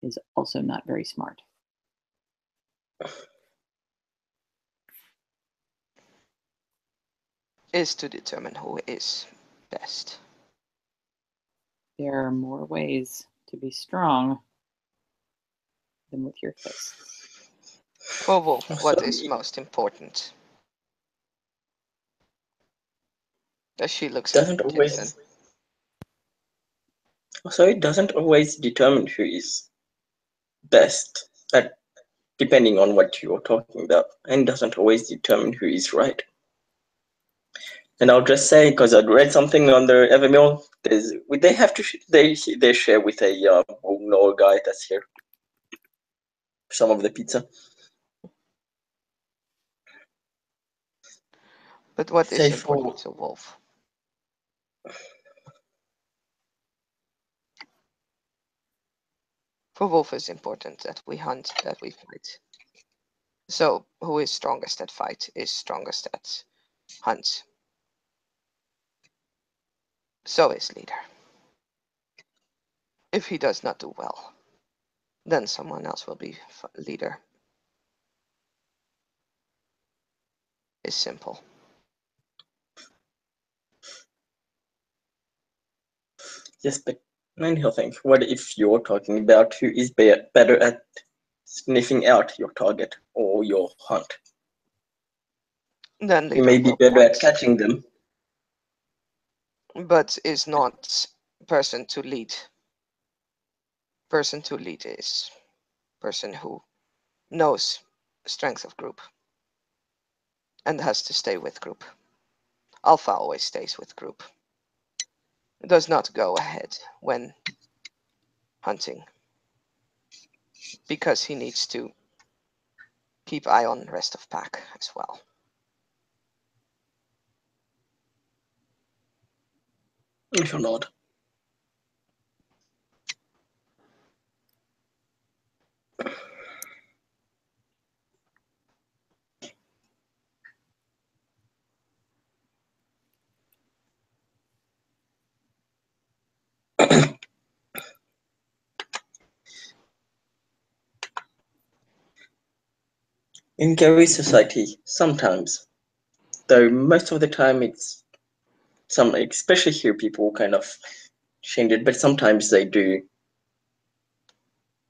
is also not very smart. Is to determine who is best. There are more ways to be strong than with your fists. For Wolf, what is Sorry, most important? As she looks doesn't at Jason. it doesn't always determine who is best, depending on what you're talking about, and doesn't always determine who is right. And I'll just say, because I'd read something on the Evermill, they have to they share with a no guy that's here some of the pizza. But what is Say important to Wolf? For Wolf, it's important that we hunt, that we fight. So, who is strongest at fight is strongest at hunt. So is leader. If he does not do well, then someone else will be leader. It's simple. Yes, but then he'll think, what if you're talking about who is better at sniffing out your target or your hunt? Then You leader may be will better at point, catching them. but is not person to lead. Person to lead is person who knows strength of group and has to stay with group. Alpha always stays with group. It does not go ahead when hunting because he needs to keep eye on the rest of pack as well. If you're not. In Gary's society, sometimes, though most of the time it's especially here people kind of change it, but sometimes they do.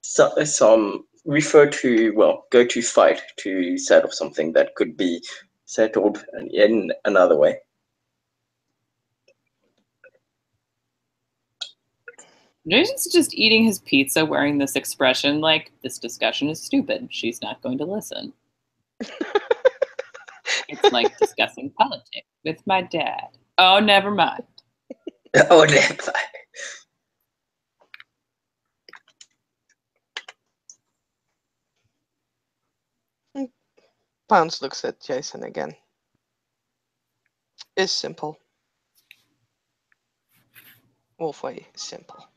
Some refer to, well, go to fight to settle something that could be settled in another way. Jason's just eating his pizza wearing this expression like, this discussion is stupid. She's not going to listen. It's like discussing politics with my dad. Oh, never mind. Oh, that's Pounce looks at Jason again. It's simple. Wolfway is simple.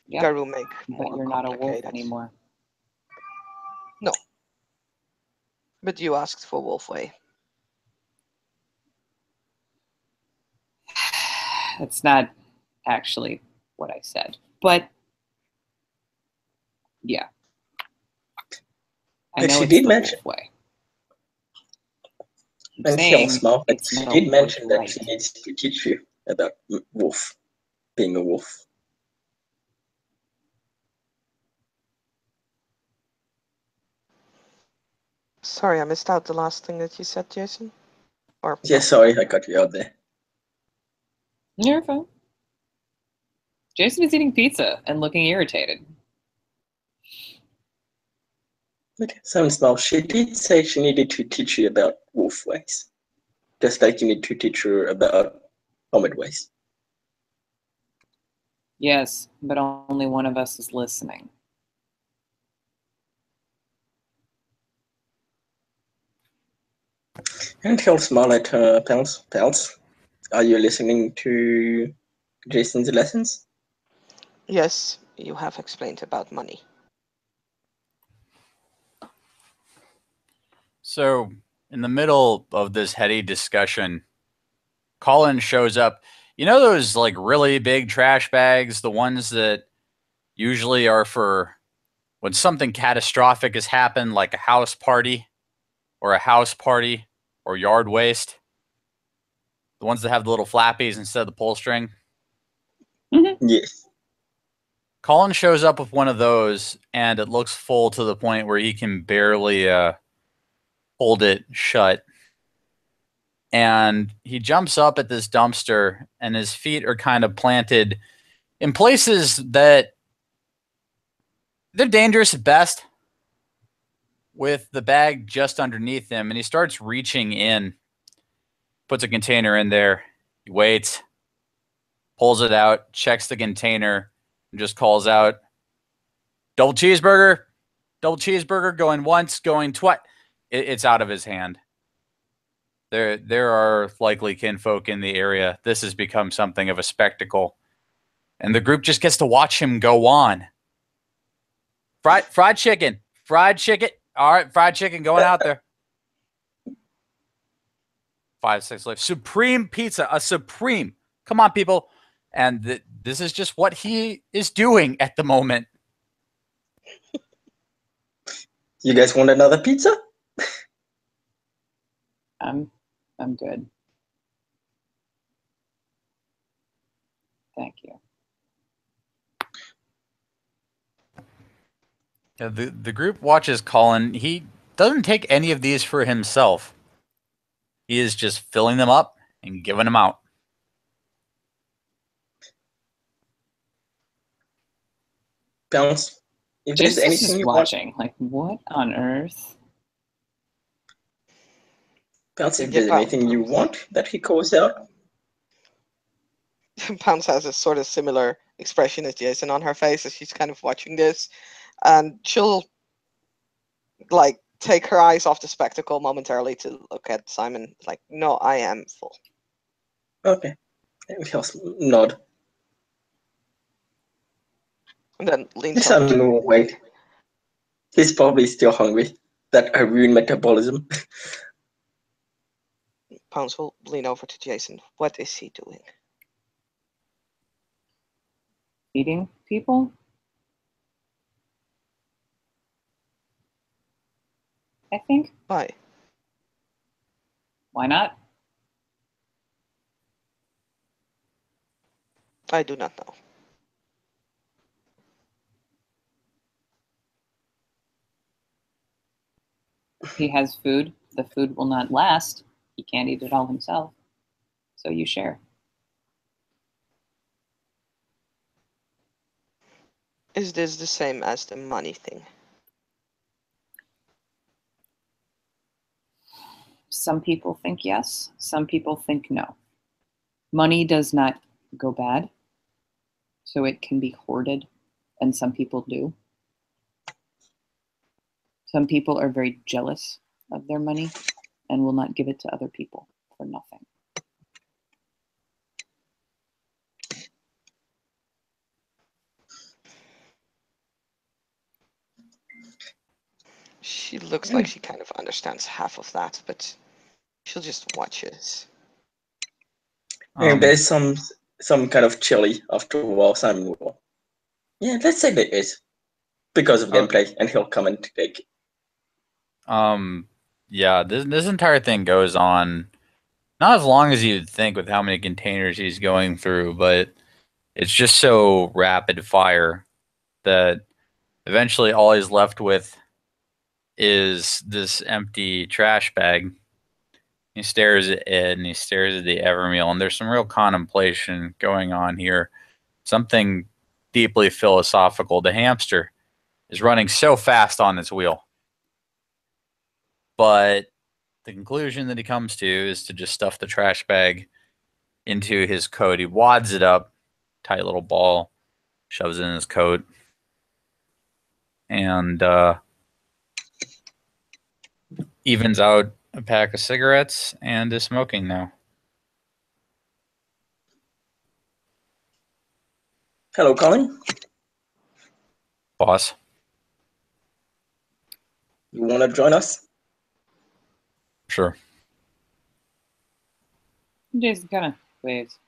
Yep, Garu make but more you're not a wolf complicated. anymore. No. But you asked for Wolfway. That's not actually what I said. But yeah. I But know she it's did the mention, wolf way. I'm and she'll saying smile, but it's she not did always mention that right. she needs to teach you about wolf, being a wolf. Sorry, I missed out the last thing that you said, Jason. Or Yeah, sorry, I cut you out there. You're fine. Jason is eating pizza and looking irritated. But some smile. She did say she needed to teach you about wolf ways, just like you need to teach her about homid ways. Yes, but only one of us is listening. And he'll smile at her pals. Pals, are you listening to Jason's lessons? yes, you have explained about money. So, in the middle of this heady discussion, Colin shows up. You know those like really big trash bags, the ones that usually are for when something catastrophic has happened, like a house party or yard waste. The ones that have the little flappies instead of the pull string. Yes. Colin shows up with one of those, and it looks full to the point where he can barely hold it shut. And he jumps up at this dumpster, and his feet are kind of planted in places that they're dangerous at best, with the bag just underneath him. And he starts reaching in, puts a container in there, he waits, pulls it out, checks the container, and just calls out, double cheeseburger, going once, going twice. It's out of his hand. There are likely kinfolk in the area. This has become something of a spectacle. And the group just gets to watch him go on. Fried chicken. All right, fried chicken going out there. 5, 6 left. Supreme pizza, a supreme. Come on, people. And this is just what he is doing at the moment. You guys want another pizza? I'm good. Thank you. Yeah, the group watches Colin. He doesn't take any of these for himself. He is just filling them up and giving them out. Bounce. If there's Jason's anything just you watching. Like, what on earth? Bounce, if Yeah, there's anything you want that he calls out. Pounce has a sort of similar expression as Jason on her face as she's kind of watching this, and she'll like take her eyes off the spectacle momentarily to look at Simon. Like, no, I am full. Okay. And he'll nod. And then leans over Simon to will wait. He's probably still hungry. That immune metabolism. Pounce will lean over to Jason. What is he doing? Feeding people? I think. Why? Why not? I do not know. He has food. The food will not last. He can't eat it all himself. So you share. Is this the same as the money thing? Some people think yes. Some people think no. Money does not go bad. So it can be hoarded. And some people do. Some people are very jealous of their money and will not give it to other people for nothing. She looks like she kind of understands half of that, but she'll just watch it. And there's some kind of chili after a while. Simon will. Yeah, let's say there is. Because of gameplay, and he'll come and take. Yeah, this entire thing goes on not as long as you'd think with how many containers he's going through, but it's just so rapid fire that eventually all he's left with is this empty trash bag. He stares at it and he stares at the Evermeal, and there's some real contemplation going on here. Something deeply philosophical. The hamster is running so fast on its wheel. But the conclusion that he comes to is to just stuff the trash bag into his coat. He wads it up, tight little ball, shoves it in his coat, and evens out a pack of cigarettes and is smoking now. Hello, Colin. Boss. You want to join us? Sure. Jason kind of waves.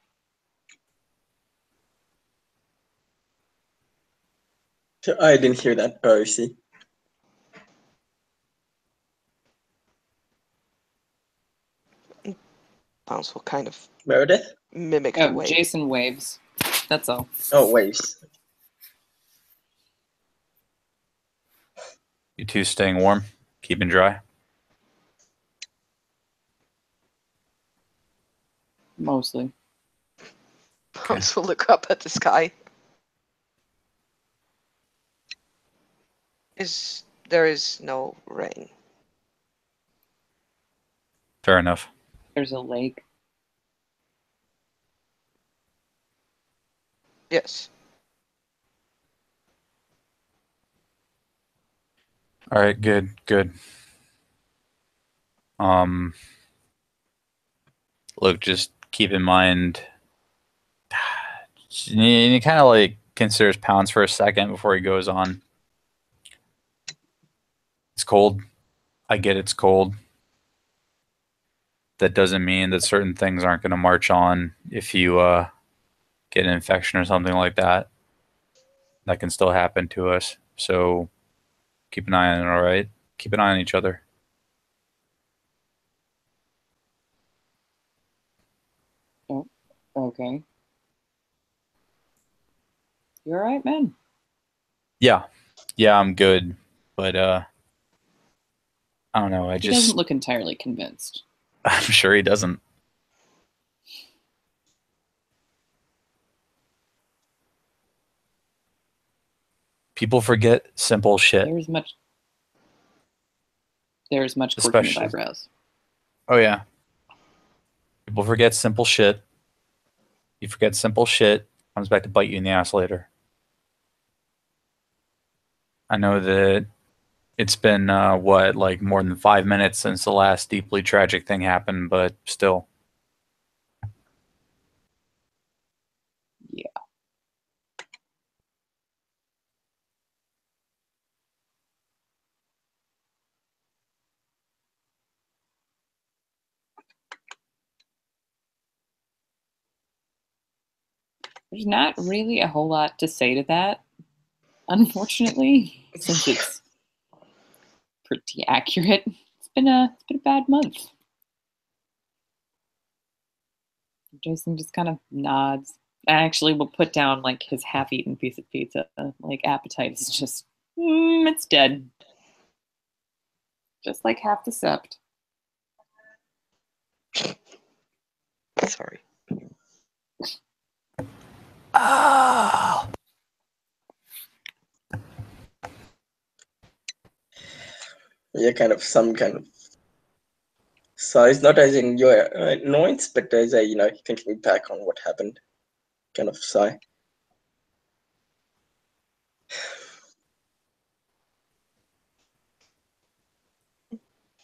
I didn't hear that, Percy. Pounce will kind of Meredith? mimic the Oh, wave. Jason waves. That's all. Oh, waves. You two staying warm, keeping dry. Mostly. Pounce will look up at the sky. There is no rain. Fair enough. There's a lake. Yes. All right, good. Look, just keep in mind, he kind of like considers Pounds for a second before he goes on. It's cold. I get it's cold. That doesn't mean that certain things aren't going to march on if you get an infection or something like that. That can still happen to us. So keep an eye on it, all right? Keep an eye on each other. Oh, okay. You all right, man? Yeah, I'm good. But I don't know. He doesn't look entirely convinced. I'm sure he doesn't. People forget simple shit. There's much quirking of eyebrows. Oh yeah. People forget simple shit. You forget simple shit, comes back to bite you in the ass later. I know that it's been like more than 5 minutes since the last deeply tragic thing happened, but still. Yeah. There's not really a whole lot to say to that, unfortunately, since it's pretty accurate. It's been a bad month. Jason just kind of nods. Actually, will put down like his half-eaten piece of pizza. Like appetite is just, it's dead. Just like half the sept. Sorry. Oh. Yeah, some kind of sighs, not as in your annoyance, but as a, thinking back on what happened kind of sigh.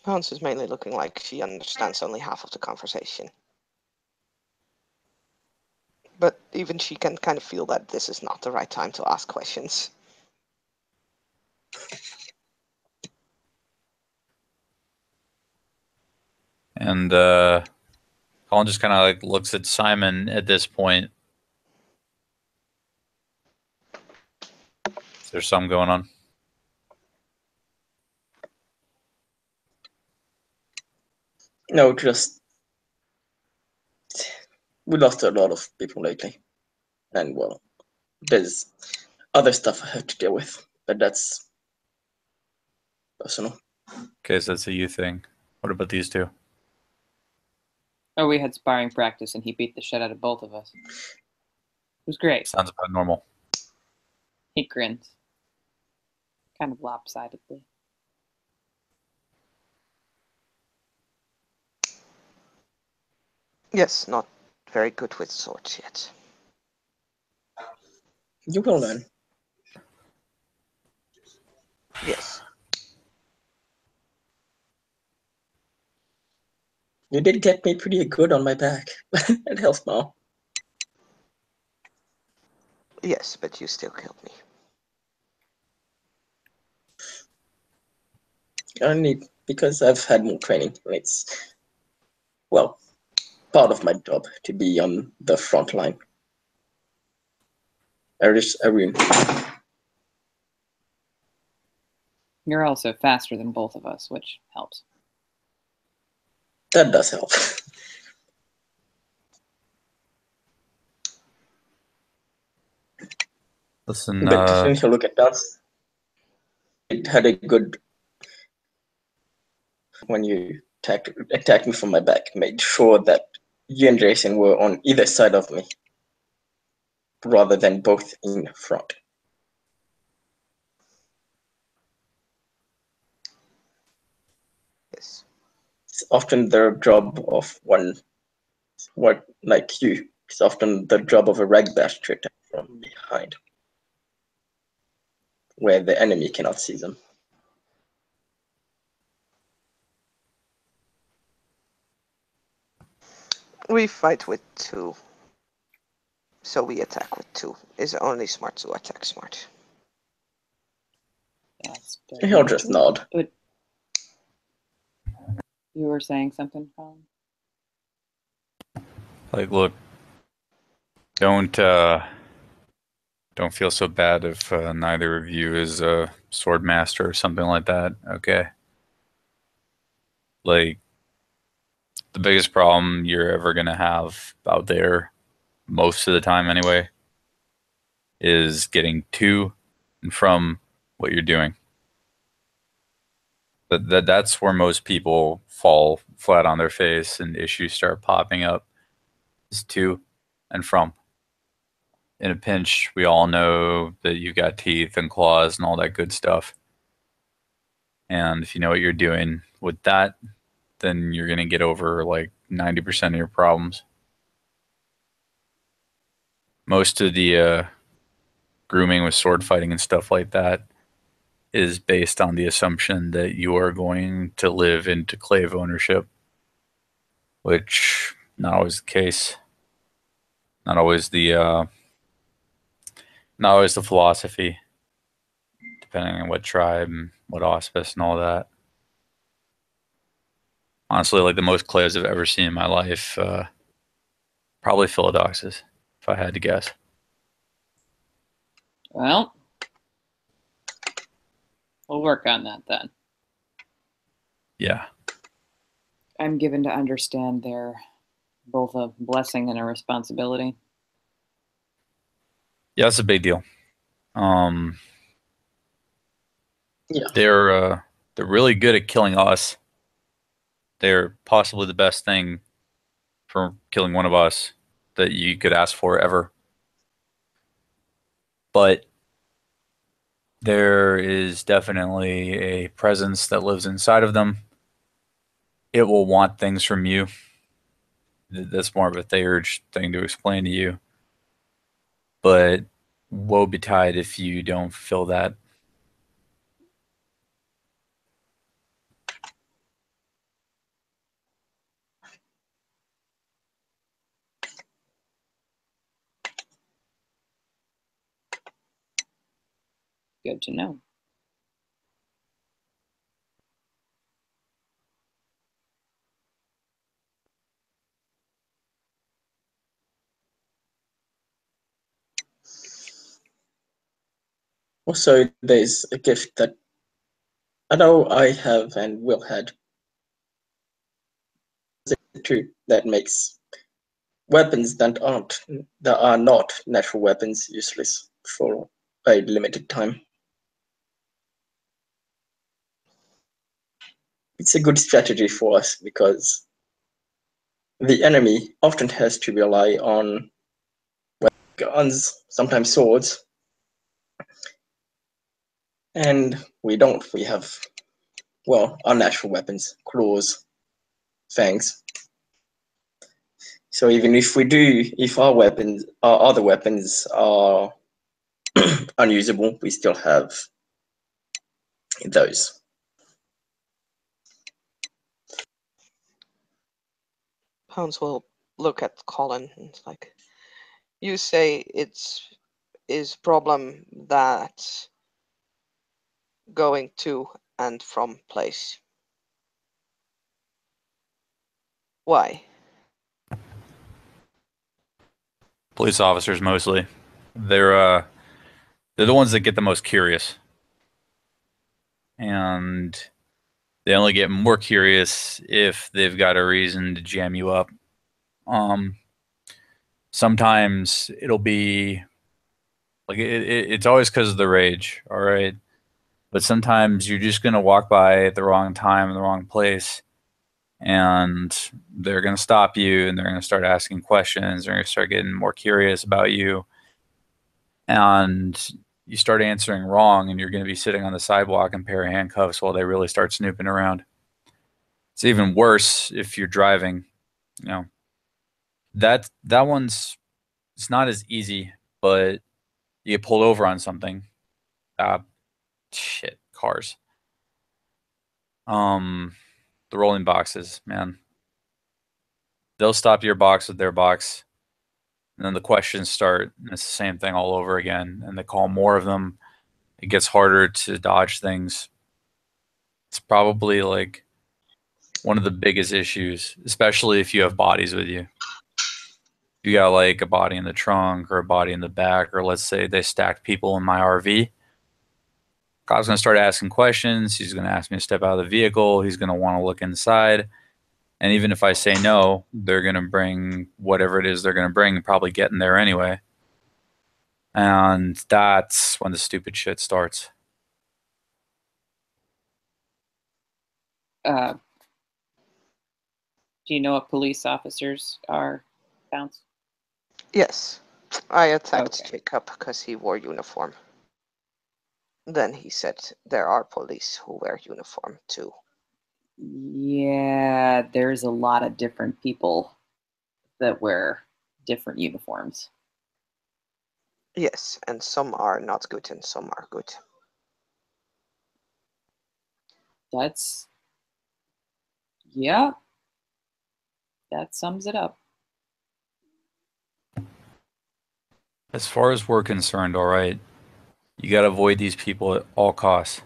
Pounce is mainly looking like she understands only half of the conversation. But even she can kind of feel that this is not the right time to ask questions. And Colin just kind of like looks at Simon at this point. Is there something going on? No, just we lost a lot of people lately, and well, there's other stuff I have to deal with, but that's personal. Okay, so that's a you thing. What about these two? Oh, we had sparring practice and he beat the shit out of both of us. It was great. Sounds about normal. He grins. Kind of lopsidedly. Yes, not very good with swords yet. You will learn. Yes. You did get me pretty good on my back. It helps now. Yes, but you still killed me. I need because I've had more training. It's, well, part of my job to be on the front line. Arun. You're also faster than both of us, which helps. That does help. Listen, But since you look at us, it had a good when you attacked me from my back, made sure that you and Jason were on either side of me, rather than both in front. Yes. It's often the job of like you, it's often the job of a ragbash to attack from behind, where the enemy cannot see them. We fight with two. So we attack with two. It's only smart to attack smart. That's He'll just nod. But you were saying something, Colin? like, look, don't feel so bad if neither of you is a sword master or something like that. Okay. Like, the biggest problem you're ever gonna have out there, most of the time anyway, is getting to and from what you're doing. That's where most people fall flat on their face and issues start popping up, is to and from. In a pinch, we all know that you've got teeth and claws and all that good stuff. And if you know what you're doing with that, then you're going to get over like 90% of your problems. Most of the grooming with sword fighting and stuff like that is based on the assumption that you are going to live into clave ownership, which not always the case. Not always the philosophy, depending on what tribe and what auspice and all that. Honestly, like the most claves I've ever seen in my life, probably Philodoxus, if I had to guess. Well, we'll work on that then. Yeah. I'm given to understand they're both a blessing and a responsibility. Yeah, that's a big deal. Yeah. They're really good at killing us. They're possibly the best thing for killing one of us that you could ask for ever. But there is definitely a presence that lives inside of them. It will want things from you. That's more of a theurge thing to explain to you. But woe betide if you don't feel that. Good to know. Also, there's a gift that I know I have and will had too, that makes weapons that are not natural weapons useless for a limited time. It's a good strategy for us because the enemy often has to rely on guns, sometimes swords, and we don't. We have, well, our natural weapons, claws, fangs. So even if if our other weapons are unusable, we still have those. Pounds will look at Colin and it's like, you say it's is problem that going to and from place. Why? Police officers mostly. They're the ones that get the most curious. And they only get more curious if they've got a reason to jam you up. Sometimes it'll be like it's always because of the rage, all right? But sometimes you're just gonna walk by at the wrong time in the wrong place, and they're gonna stop you, and they're gonna start asking questions. They're gonna start getting more curious about you, and you start answering wrong, and you're gonna be sitting on the sidewalk in a pair of handcuffs while they really start snooping around. It's even worse if you're driving. You know that one's it's not as easy, but you get pulled over on something. Uh, Shit, cars. Um, the rolling boxes, man. They'll stop your box with their box, and then the questions start, and it's the same thing all over again. And they call more of them. It gets harder to dodge things. It's probably like one of the biggest issues, especially if you have bodies with you. You got like a body in the trunk or a body in the back, or let's say they stacked people in my RV. Cop's gonna start asking questions. He's gonna ask me to step out of the vehicle. He's gonna want to look inside. And even if I say no, they're gonna bring whatever it is they're gonna bring, and probably get in there anyway. And that's when the stupid shit starts. Do you know what police officers are, Bounce? Yes. I attacked Okay. Jacob because he wore uniform. Then he said there are police who wear uniform too. Yeah, there's a lot of different people that wear different uniforms. Yes, and some are not good and some are good. That's, yeah, that sums it up. As far as we're concerned, all right, you gotta avoid these people at all costs.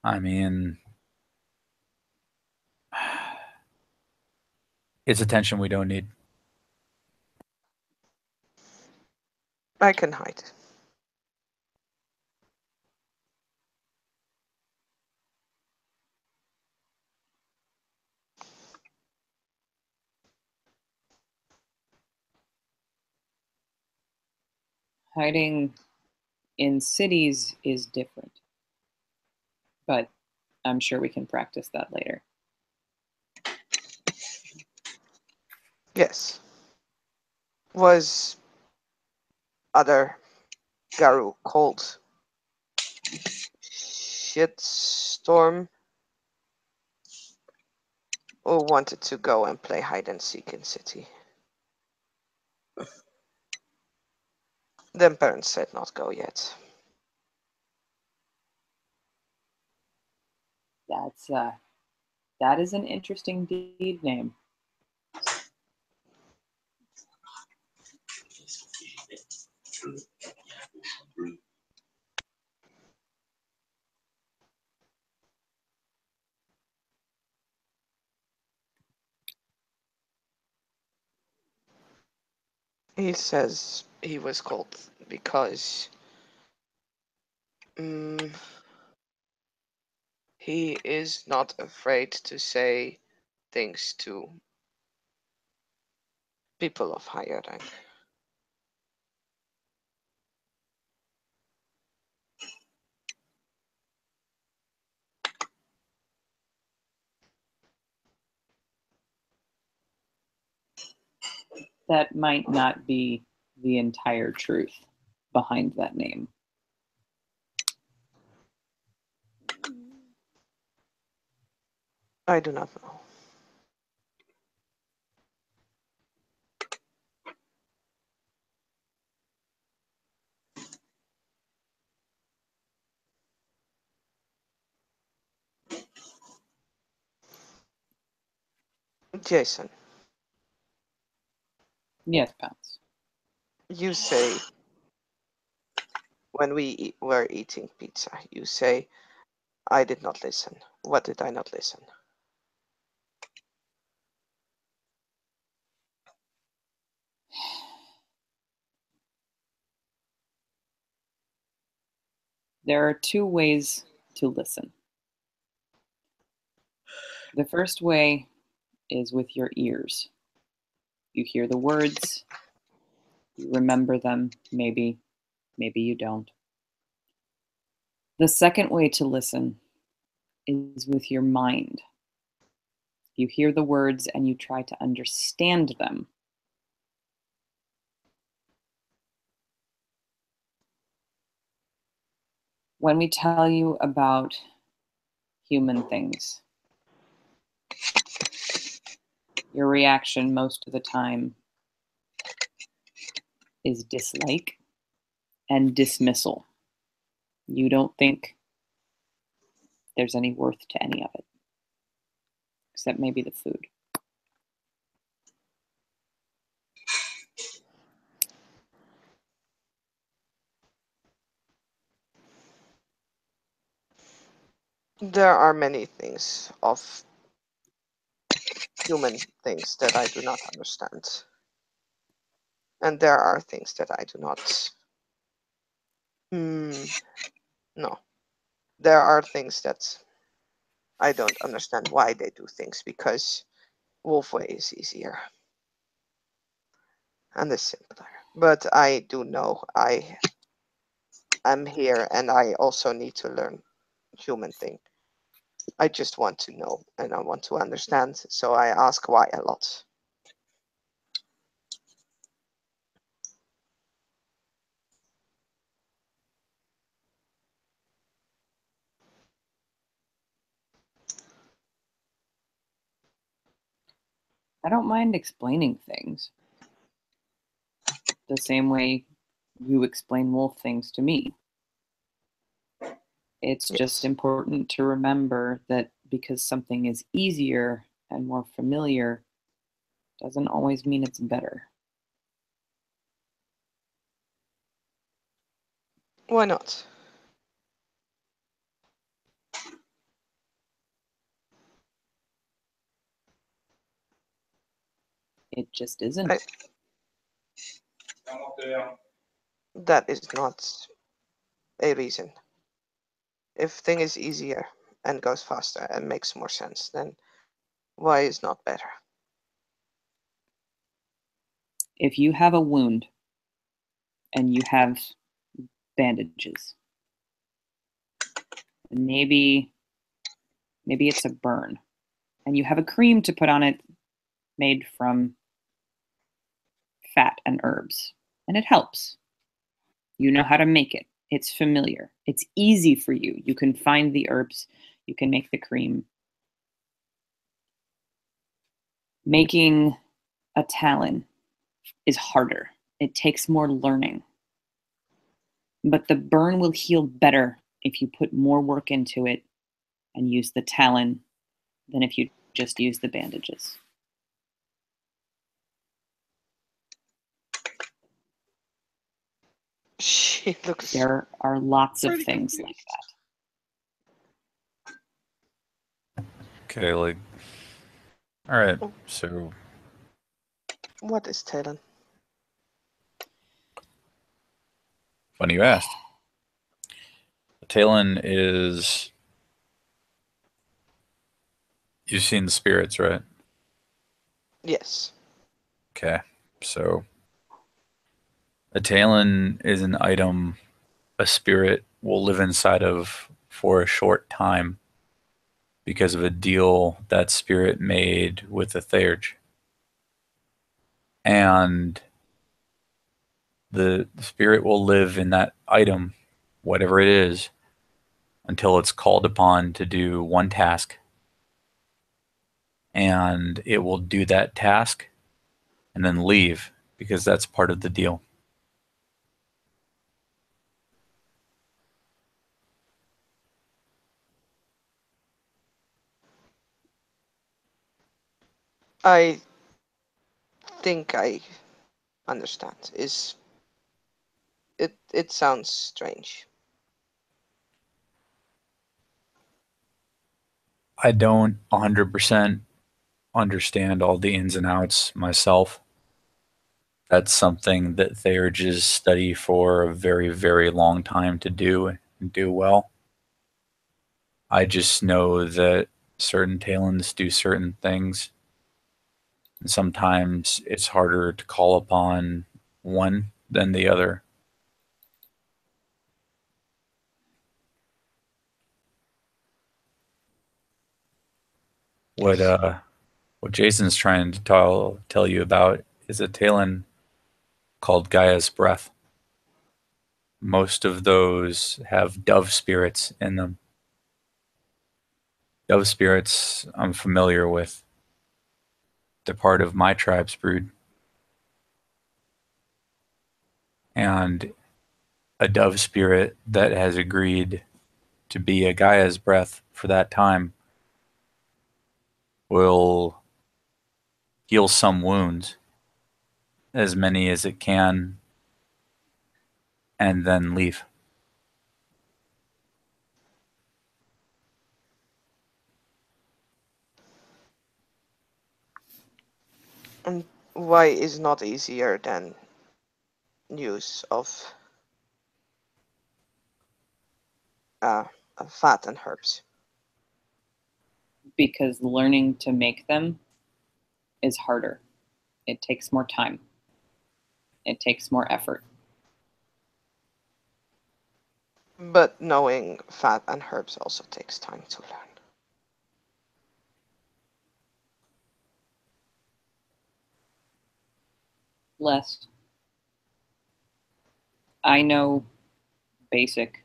I mean, it's attention we don't need. I can hide. Hiding in cities is different, but I'm sure we can practice that later. Yes. Was other Garu called Shitstorm, who wanted to go and play hide and seek in city? Then parents said not go yet. That is an interesting deed name. He says he was called because he is not afraid to say things to people of higher rank. That might not be the entire truth behind that name. I do not know. Jason, Yes, Pounce. you say when we were eating pizza, you say, I did not listen. What did I not listen? There are two ways to listen. The first way is with your ears. You hear the words, you remember them, maybe you don't. The second way to listen is with your mind. You hear the words and you try to understand them. When we tell you about human things, your reaction most of the time is dislike and dismissal. You don't think there's any worth to any of it, except maybe the food. There are many things of human things that I do not understand. And there are things that I do not. No. There are things that I don't understand why they do things, because wolf way is easier and is simpler. But I do know I am here and I also need to learn human thing. I just want to know and I want to understand, so I ask why a lot. I don't mind explaining things the same way you explain wolf things to me. It's just Yes. important to remember that because something is easier and more familiar doesn't always mean it's better. Why not? It just isn't. That is not a reason. If thing is easier and goes faster and makes more sense, then why is not better? If you have a wound and you have bandages, and maybe it's a burn, and you have a cream to put on it made from fat and herbs, and it helps. You know how to make it. It's familiar. It's easy for you. You can find the herbs. You can make the cream. Making a talon is harder. It takes more learning. But the burn will heal better if you put more work into it and use the talon than if you just use the bandages. She looks. There are lots of Pretty things confused. like that. Okay, like, all right. So What is Talon? funny you asked. The Talon is. You've seen the spirits, right? Yes. Okay, so a Talon is an item a spirit will live inside of for a short time because of a deal that spirit made with the Theurge. And the spirit will live in that item, whatever it is, until it's called upon to do one task. And it will do that task and then leave because that's part of the deal. I think I understand. It sounds strange. I don't 100% understand all the ins and outs myself. That's something that Theurges study for a very, very long time to do, do well. I just know that certain talents do certain things. And sometimes it's harder to call upon one than the other. What Jason's trying to tell you about is a talent called Gaia's breath. Most of those have dove spirits in them. Dove spirits I'm familiar with. They're part of my tribe's brood. And a dove spirit that has agreed to be a Gaia's breath for that time will heal some wounds, as many as it can, and then leave. And why is not easier than use of fat and herbs? Because learning to make them is harder. It takes more time. It takes more effort. But knowing fat and herbs also takes time to learn. Less. I know basic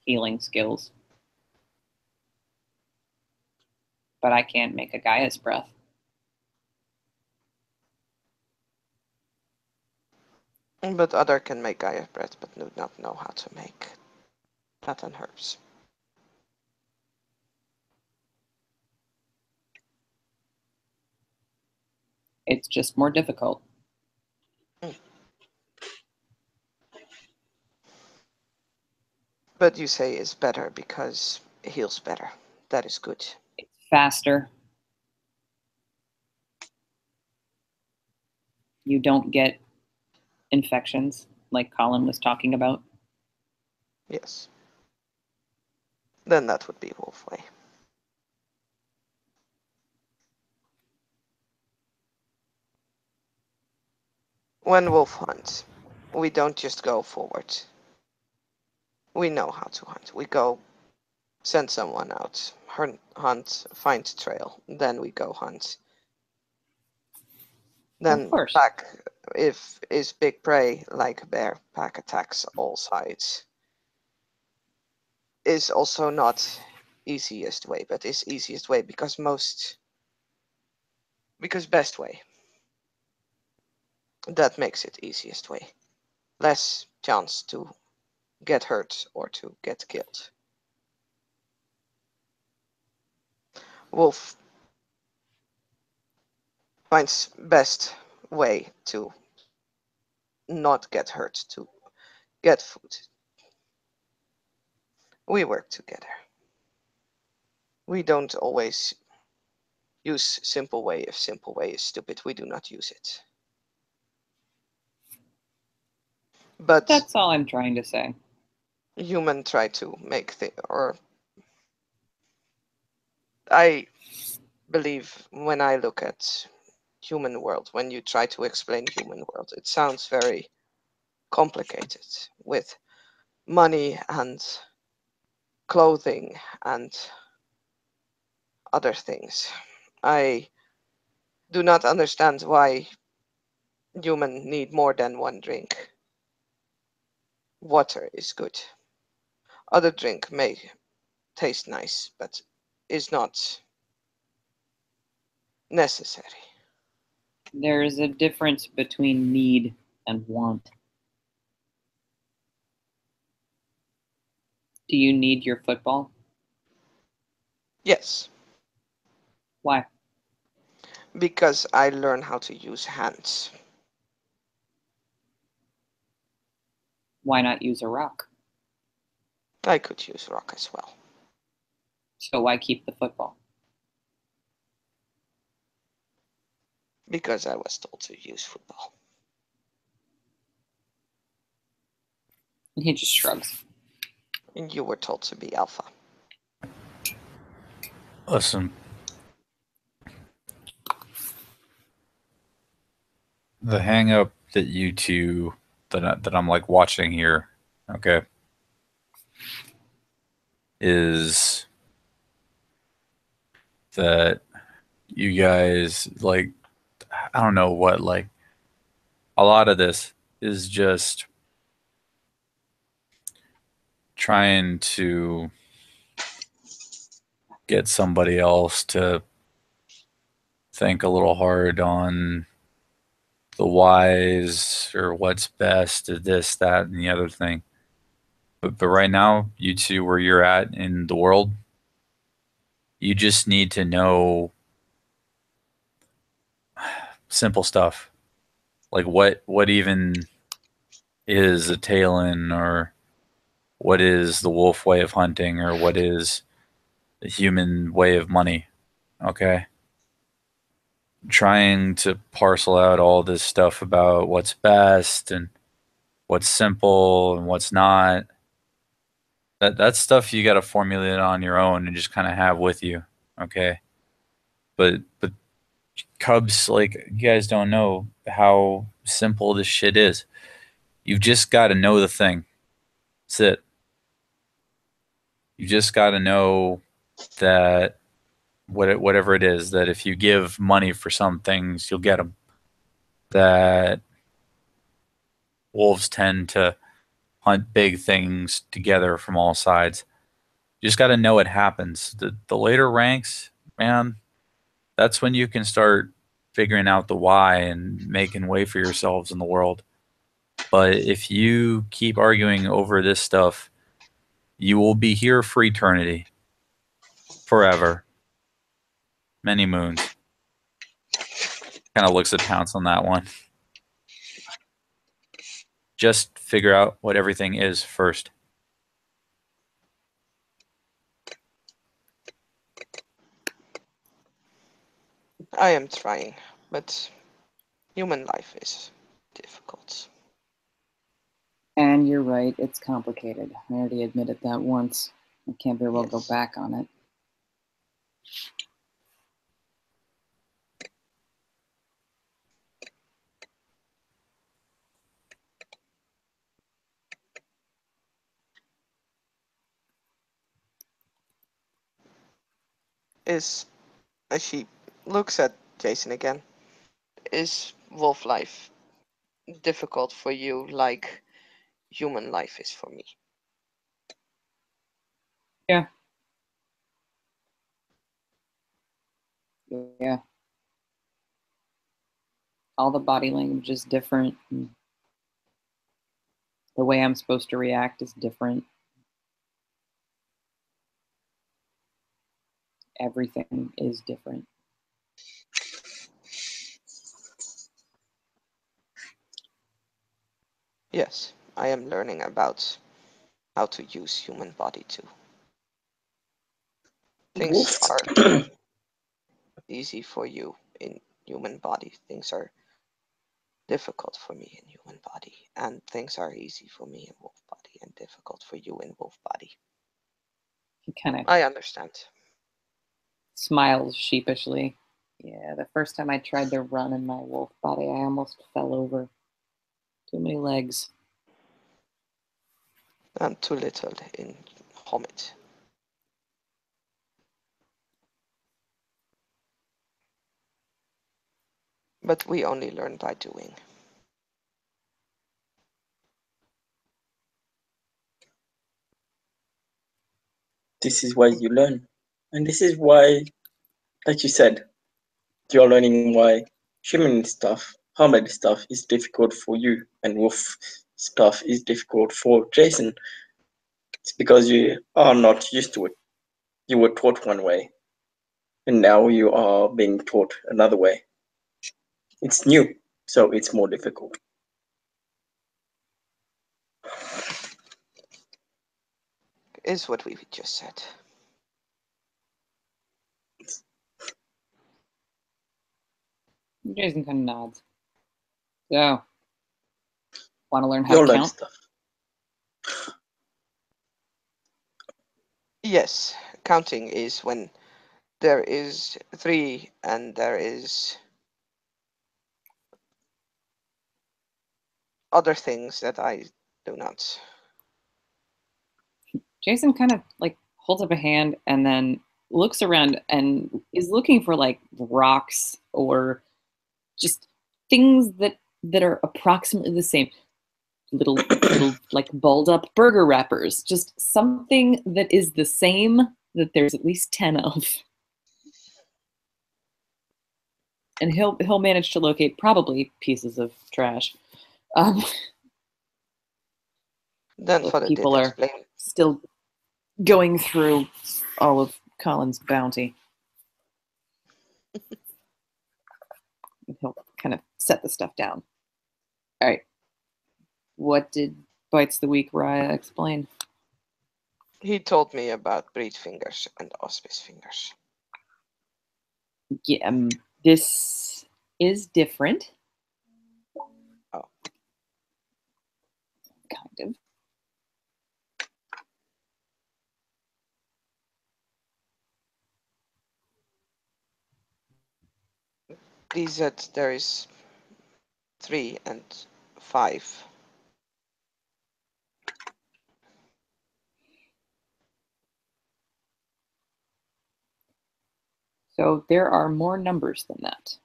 healing skills, but I can't make a Gaia's breath. But other can make Gaia bread, but do not know how to make fat and herbs. It's just more difficult. But you say it's better because it heals better. That is good. It's faster. You don't get infections like Colin was talking about. Yes. Then that would be Wolf Way. When wolf hunts, we don't just go forward. We know how to hunt. We go send someone out, hunt, find trail, then we go hunt. Then Of course. back, if is big prey like a bear, pack attacks all sides. Is also not easiest way, but is easiest way because best way. That makes it easiest way. Less chance to get hurt or to get killed. Wolf finds best way to not get hurt, to get food. We work together. We don't always use simple way. If simple way is stupid, we do not use it. But That's all I'm trying to say. human try to make or I believe when I look at human world, when you try to explain human world, it sounds very complicated with money and clothing and other things. I do not understand why human need more than one drink. Water is good. Other drink may taste nice, but is not necessary. There is a difference between need and want. Do you need your football? Yes, Why? because I learn how to use hands. Why not use a rock? I could use rock as well. So why keep the football? Because I was told to use football. And he just shrugs. And you were told to be alpha. Listen, the hang up that you two that I'm like watching here, okay, is that you guys like, I don't know what, like a lot of this is just trying to get somebody else to think a little hard on the whys or what's best, or this, that, and the other thing. But right now, you two, where you're at in the world, you just need to know simple stuff, like what even is a Talon, or what is the wolf way of hunting, or what is the human way of money. Okay, trying to parcel out all this stuff about what's best and what's simple and what's not. That's stuff you got to formulate on your own and just kind of have with you. Okay, but Cubs, like, you guys don't know how simple this shit is. You've just got to know the thing. That's it. You just got to know that whatever it is, that if you give money for some things, you'll get them. That wolves tend to hunt big things together from all sides. You just got to know it happens. The later ranks, man, that's when you can start figuring out the why and making way for yourselves in the world. But if you keep arguing over this stuff, you will be here for eternity. Forever. Many moons. Kind of looks at Pounce on that one. Just figure out what everything is first. I am trying, but human life is difficult. And you're right, it's complicated. I already admitted that once. I can't very well go Yes. back on it. Is, as she looks at Jason again, is wolf life difficult for you like human life is for me? Yeah. Yeah. All the body language is different. And the way I'm supposed to react is different. Everything is different. Yes, I am learning about how to use human body too. Things Wolves. are easy for you in human body. Things are difficult for me in human body, and things are easy for me in wolf body and difficult for you in wolf body. He kind of I understand. smiles sheepishly. Yeah, the first time I tried to run in my wolf body, I almost fell over. Too many legs. And too little in Homid. But we only learn by doing. This is why you learn. And this is why, like you said, you're learning why human stuff, Hamid stuff is difficult for you and wolf stuff is difficult for Jason. It's because you are not used to it. You were taught one way, and now you are being taught another way. It's new, so it's more difficult. Is what we just said. Jason kind of nods. So, want to learn how You'll to learn count? stuff. Yes, counting is when there is 3 and there is other things that I do not. Jason kind of like holds up a hand and then looks around and is looking for like rocks or just things that are approximately the same. Little like balled up burger wrappers, just something that is the same that there's at least 10 of. And he'll manage to locate probably pieces of trash. Then Father did People are explain. still going through all of Colin's bounty. He'll kind of set the stuff down. All right. What did Bites the Week Raya explain? He told me about breed fingers and auspice fingers. Yeah, this is different. Oh. Kind of. He said there is 3 and 5. So there are more numbers than that.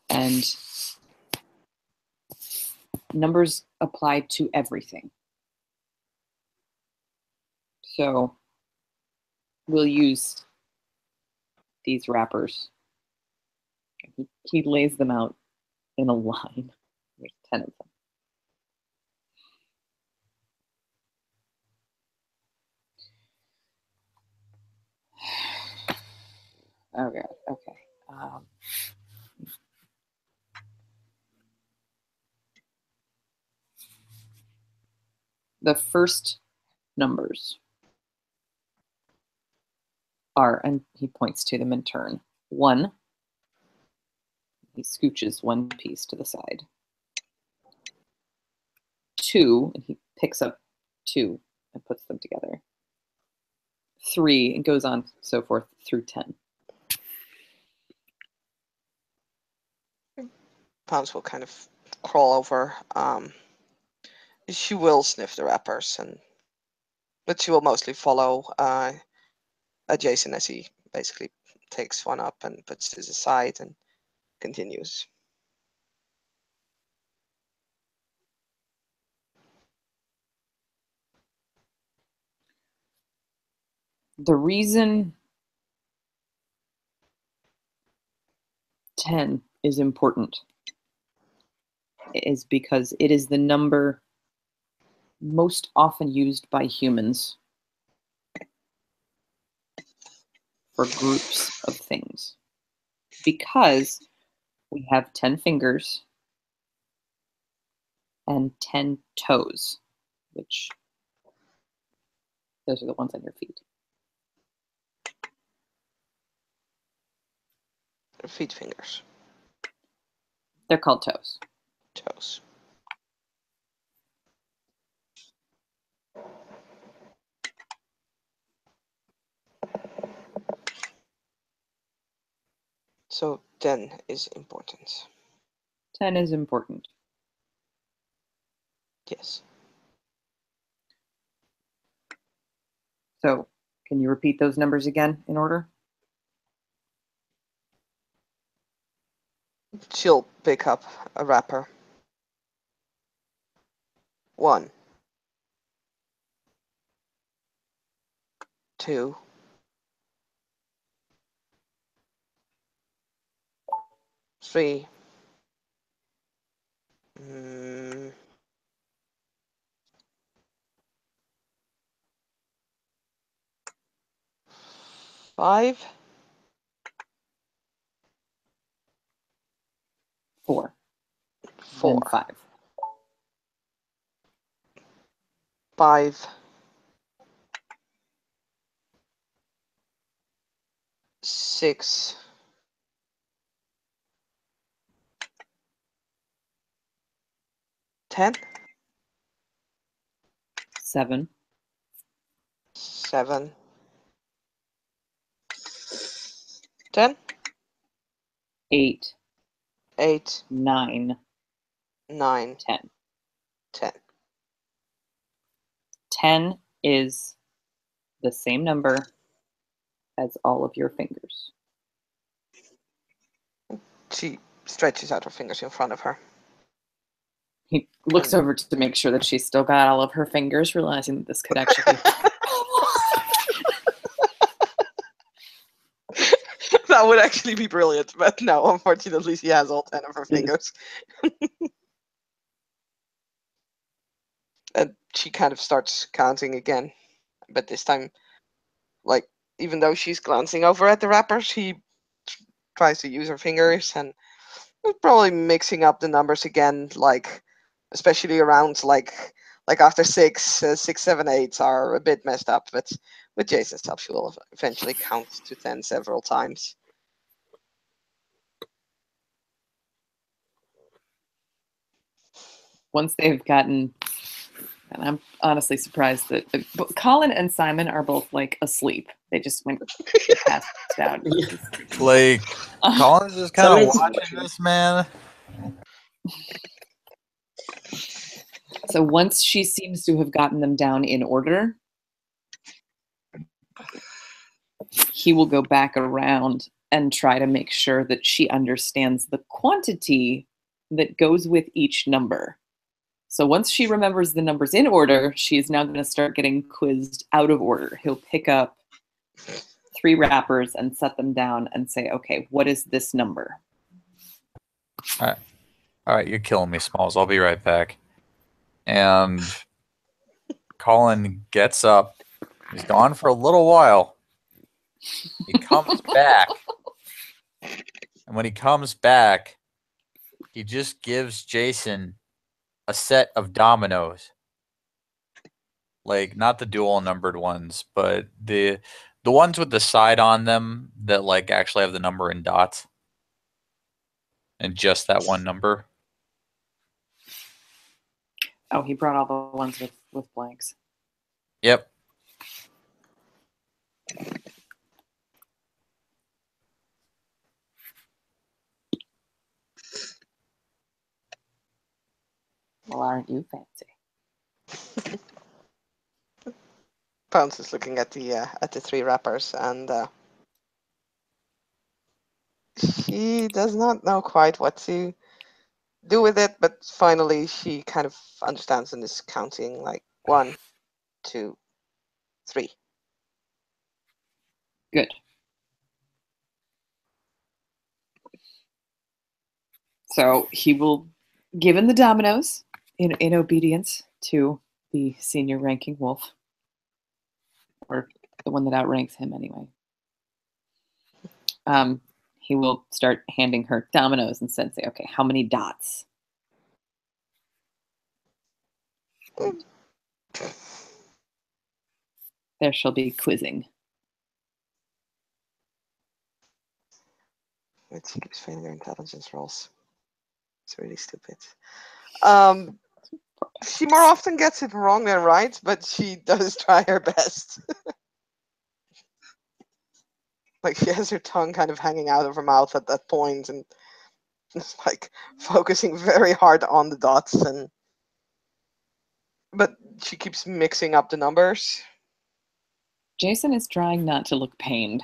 And numbers apply to everything. So we'll use these wrappers. He lays them out in a line. There's 10 of them. Okay. The first numbers are, and he points to them in turn. 1, he scooches one piece to the side. 2, and he picks up 2 and puts them together. 3, and goes on so forth through 10. Pounce will kind of crawl over. She will sniff the wrappers, but she will mostly follow Jason as he basically takes one up and puts this aside and continues. The reason 10 is important is because it is the number most often used by humans for groups of things. Because we have 10 fingers and 10 toes, which those are the ones on your feet. Feet fingers. They're called toes. Toes. So 10 is important. 10 is important. Yes. So, can you repeat those numbers again in order? She'll pick up a wrapper. 1, 2, 3, 5, 4. 4, Then 5. 5, 6, 10, 7. 7, 10, 8, 8, 9, 9, 10. 10. 10 is the same number as all of your fingers. She stretches out her fingers in front of her. He looks over to make sure that she's still got all of her fingers, realizing that this could actually... That would actually be brilliant, but no, unfortunately, she has all 10 of her fingers. And she kind of starts counting again, but this time, like, even though she's glancing over at the wrapper, she tries to use her fingers and probably mixing up the numbers again, like, especially around, like after 6, 6, 7, 8 are a bit messed up, but with Jason's help, she will eventually count to 10 several times. Once they've gotten, and I'm honestly surprised that Colin and Simon are both like asleep. They just went passed out. Like, Colin's just kind of Someone's watching this, man. So once she seems to have gotten them down in order, he will go back around and try to make sure that she understands the quantity that goes with each number. So once she remembers the numbers in order, she is now going to start getting quizzed out of order. He'll pick up 3 wrappers and set them down and say, okay, what is this number? All right, you're killing me, Smalls. I'll be right back. And Colin gets up. He's gone for a little while. He comes back. And when he comes back, he just gives Jason a set of dominoes. Like, not the dual numbered ones, but the ones with the side on them that like actually have the number in dots. And just that one number. Oh, he brought all the ones with blanks. Yep. Well, aren't you fancy? Pounce is looking at the 3 wrappers, and she does not know quite what to do with it, but finally she kind of understands and is counting like 1, 2, 3. Good. So he will give him the dominoes in obedience to the senior ranking wolf, or the one that outranks him anyway. He will start handing her dominoes and say, okay, how many dots? There shall be quizzing. She keeps failing her intelligence rolls. It's really stupid. She more often gets it wrong than right, but she does try her best. Like, she has her tongue kind of hanging out of her mouth at that point, and just like focusing very hard on the dots, but she keeps mixing up the numbers. Jason is trying not to look pained.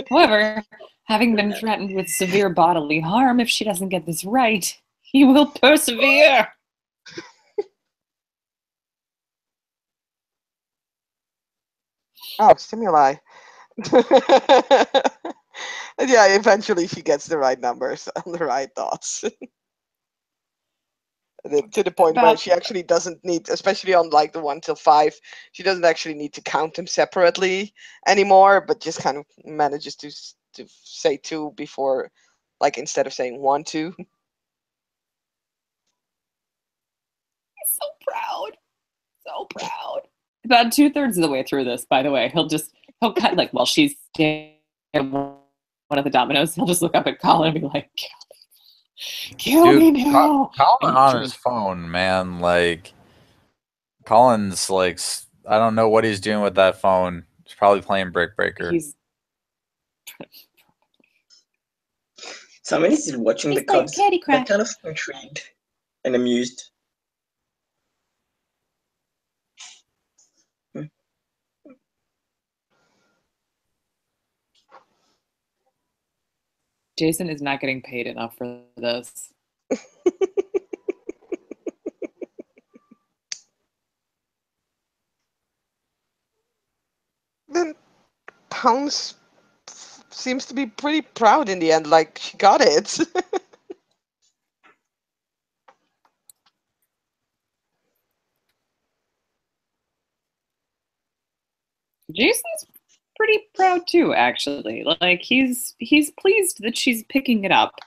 However, having been threatened with severe bodily harm if she doesn't get this right, he will persevere. Oh, stimuli. Yeah, eventually she gets the right numbers and the right dots. To the point where she actually doesn't need, especially on like the 1 till 5, she doesn't actually need to count them separately anymore, but just kind of manages to say 2 before, like, instead of saying 1, 2. He's so proud. So proud. About 2/3 of the way through this, by the way, he'll kind of like, while she's staring at one of the dominoes, he'll just look up at Colin and be like, kill me now. Colin on his phone, man. Like, Collins, like, I don't know what he's doing with that phone. He's probably playing Brick Breaker. Somebody is watching the Cubs. Candy Crush. They're kind of intrigued and amused. Jason is not getting paid enough for this. Then Pounds seems to be pretty proud in the end, like she got it. Jason's pretty proud too, actually. Like he's pleased that she's picking it up,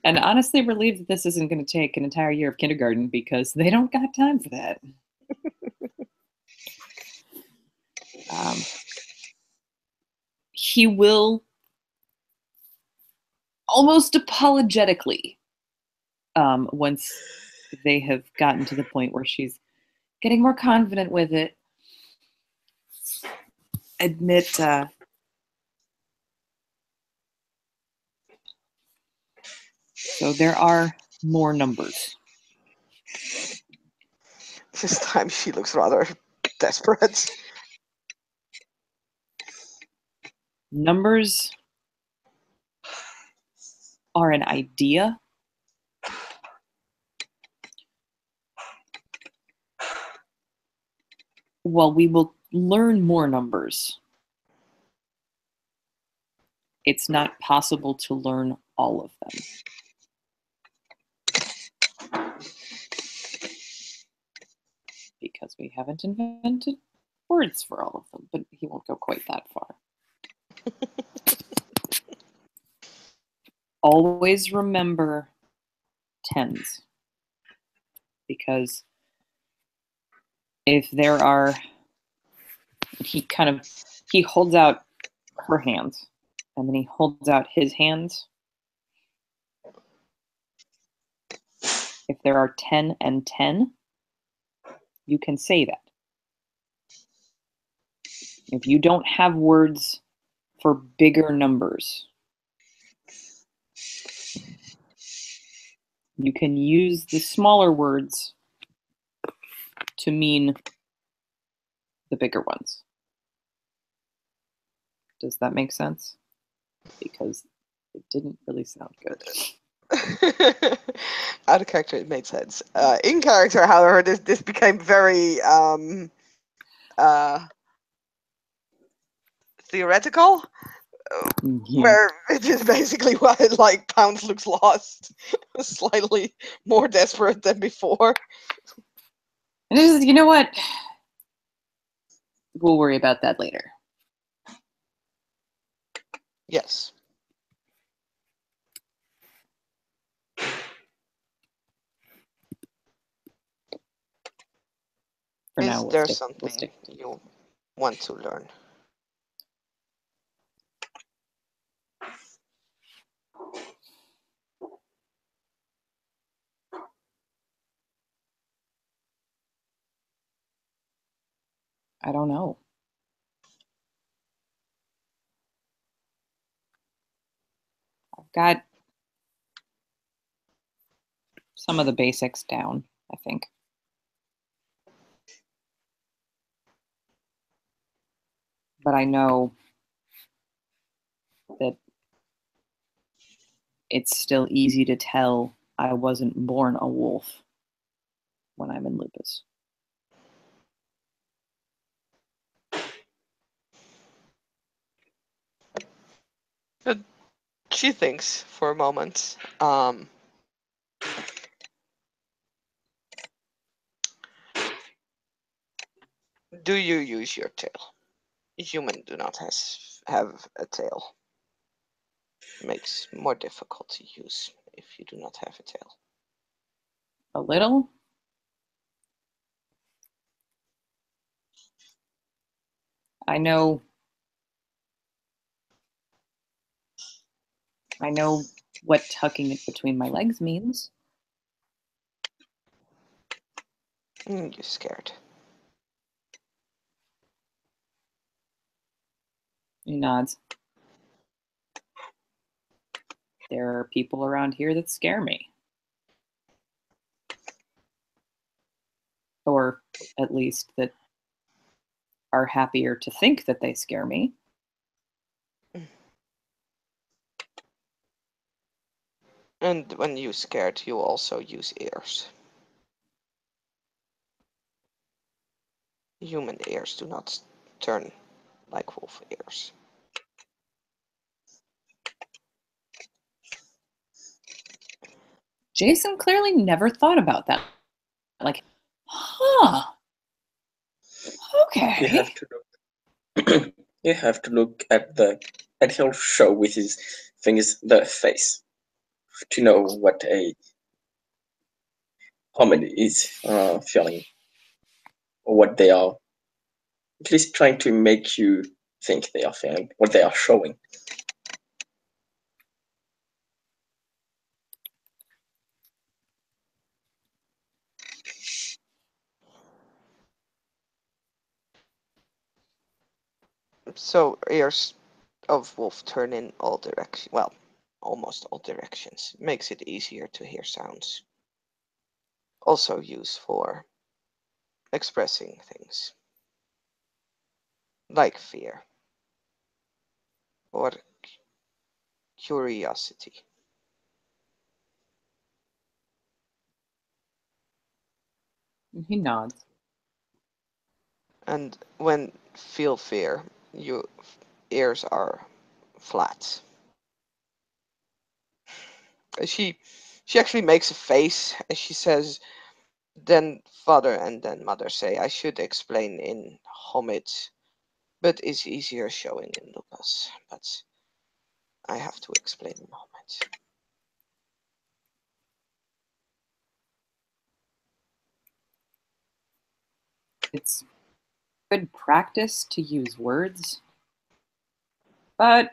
and honestly relieved that this isn't going to take an entire year of kindergarten because they don't got time for that. He will almost apologetically, once they have gotten to the point where she's getting more confident with it, admit so there are more numbers. This time she looks rather desperate. Numbers are an idea. Well, we will learn more numbers. It's not possible to learn all of them. Because we haven't invented words for all of them, but he won't go quite that far. Always remember tens. Because if there are, he holds out her hands, and then he holds out his hands. If there are 10 and 10, you can say that. If you don't have words for bigger numbers, you can use the smaller words to mean the bigger ones. Does that make sense? Because it didn't really sound good. Out of character, it made sense. In character, however, this became very theoretical. Yeah. Where it is basically why like Pounds looks lost, slightly more desperate than before. And it is, you know what? We'll worry about that later. Yes. For Is now, we'll there stick. something you want to learn? I don't know. I've got some of the basics down, I think. But I know that it's still easy to tell I wasn't born a wolf when I'm in lupus. She thinks for a moment. Do you use your tail? Human do not have a tail. Makes more difficult to use if you do not have a tail. A little? I know what tucking it between my legs means. You're scared. He nods. There are people around here that scare me. Or at least that are happier to think that they scare me. And when you're scared, you also use ears. Human ears do not turn like wolf ears. Jason clearly never thought about that. Like, huh. Okay. You have to look. You have to look at he'll show with his fingers the face to know what a hominid is feeling, or what they are at least trying to make you think they are feeling, what they are showing. So ears of wolf turn in all directions. Well, almost all directions. Makes it easier to hear sounds. Also used for expressing things. Like fear. Or curiosity. He nods. And when feel fear, your ears are flat. She actually makes a face as she says, then father and then mother say, I should explain in homid, but it's easier showing in Lucas. But I have to explain in homid. It's good practice to use words, but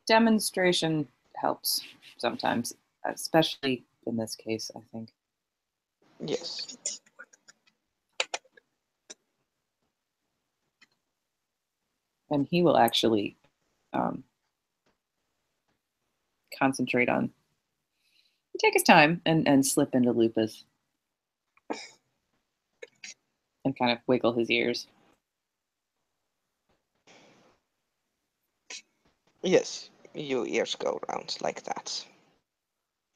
demonstration helps sometimes, especially in this case, I think. Yes. And he will actually concentrate on, take his time and slip into Lupus and kind of wiggle his ears. Yes, your ears go round like that.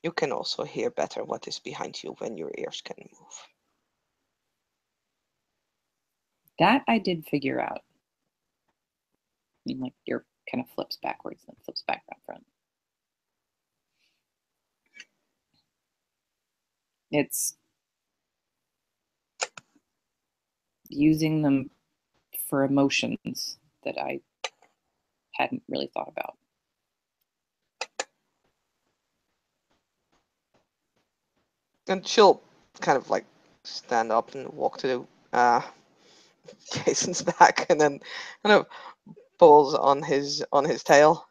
You can also hear better what is behind you when your ears can move. That I did figure out. I mean, like your kind of flips backwards and flips back around front. It's using them for emotions that I hadn't really thought about. And she'll kind of like stand up and walk to Jason's back and then kind of pulls on his tail.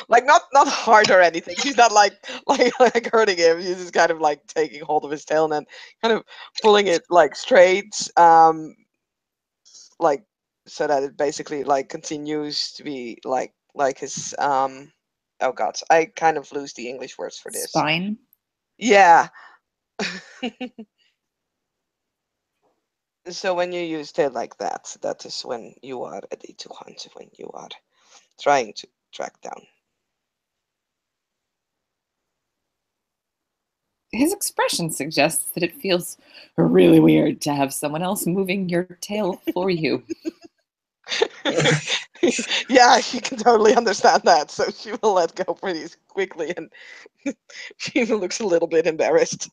Like not hard or anything. She's not like hurting him. She's just kind of like taking hold of his tail and then kind of pulling it like straight, like so that it basically like continues to be like his oh god, I kind of lose the English words for this. Spine? Yeah. So when you use tail like that, that is when you are ready to hunt, when you are trying to track down. His expression suggests that it feels really weird to have someone else moving your tail for you. Yeah, she can totally understand that, so she will let go pretty quickly, and she even looks a little bit embarrassed.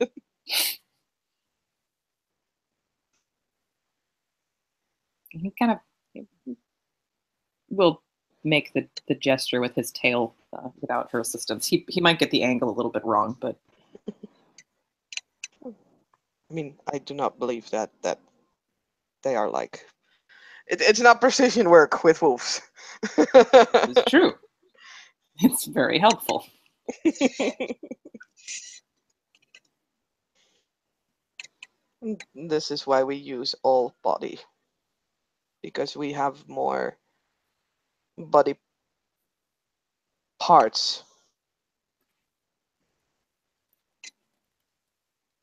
He kind of will make the gesture with his tail without her assistance. He might get the angle a little bit wrong, but I mean, I do not believe that they are like it's not precision work with wolves. it's true. It's very helpful. This is why we use all body, because we have more body parts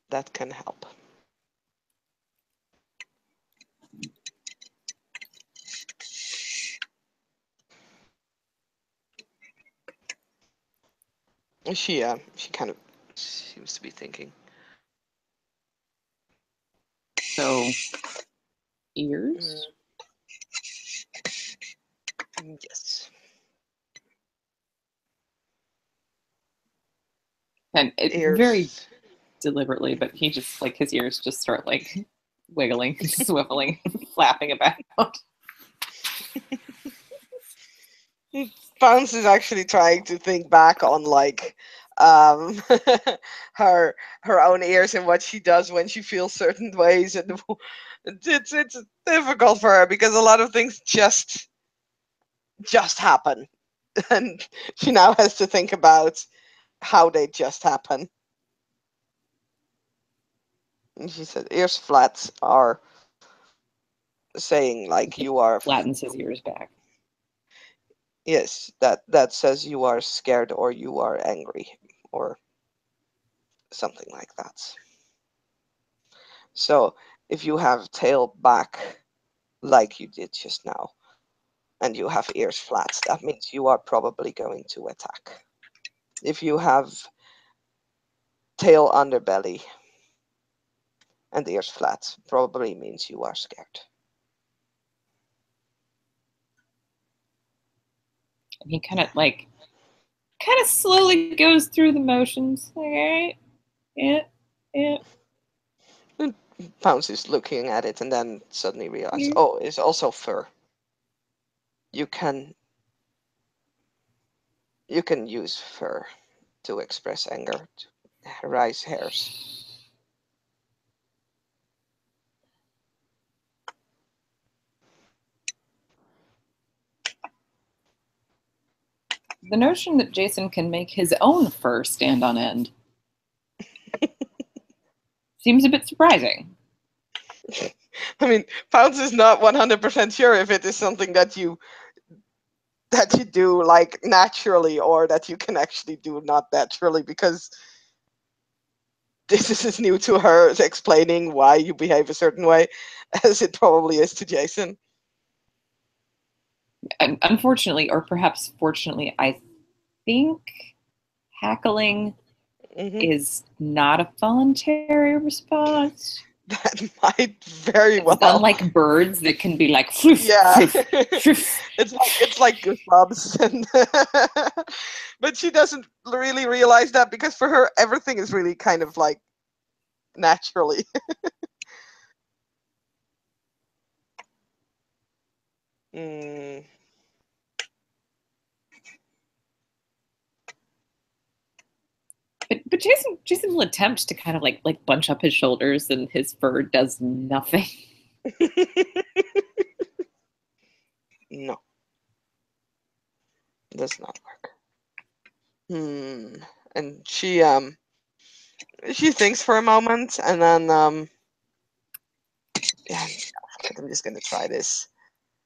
that can help. She kind of seems to be thinking. So, ears? Yes. And it Ears. very deliberately, but he just, like, his ears just start, like, wiggling, swiveling, flapping about. Bounce is actually trying to think back on like her own ears and what she does when she feels certain ways, and it's difficult for her because a lot of things just happen, and she now has to think about how they just happen. And she said ears flats are saying like you are Flattens his ears back. yes, that says you are scared or you are angry or something like that. So if you have tail back like you did just now and you have ears flat, that means you are probably going to attack. If you have tail underbelly and ears flat, probably means you are scared. And he kind of slowly goes through the motions. Like, all right, yeah. Pounce is looking at it and then suddenly realizes, oh, it's also fur. You can use fur to express anger, to raise hairs. The notion that Jason can make his own fur stand on end seems a bit surprising. I mean, Pounce is not 100% sure if it is something that you do like naturally or that you can actually do not naturally, because this is new to her, explaining why you behave a certain way, as it probably is to Jason. And unfortunately, or perhaps fortunately, I think hackling is not a voluntary response. That might very well. It's unlike birds that can be like, floof, yeah, floof, floof. it's like goosebumps, and but she doesn't really realize that, because for her everything is really kind of like naturally. mm. But Jason will attempt to kind of like bunch up his shoulders, and his fur does nothing. No, does not work. And she thinks for a moment, and then yeah, I'm just gonna try this.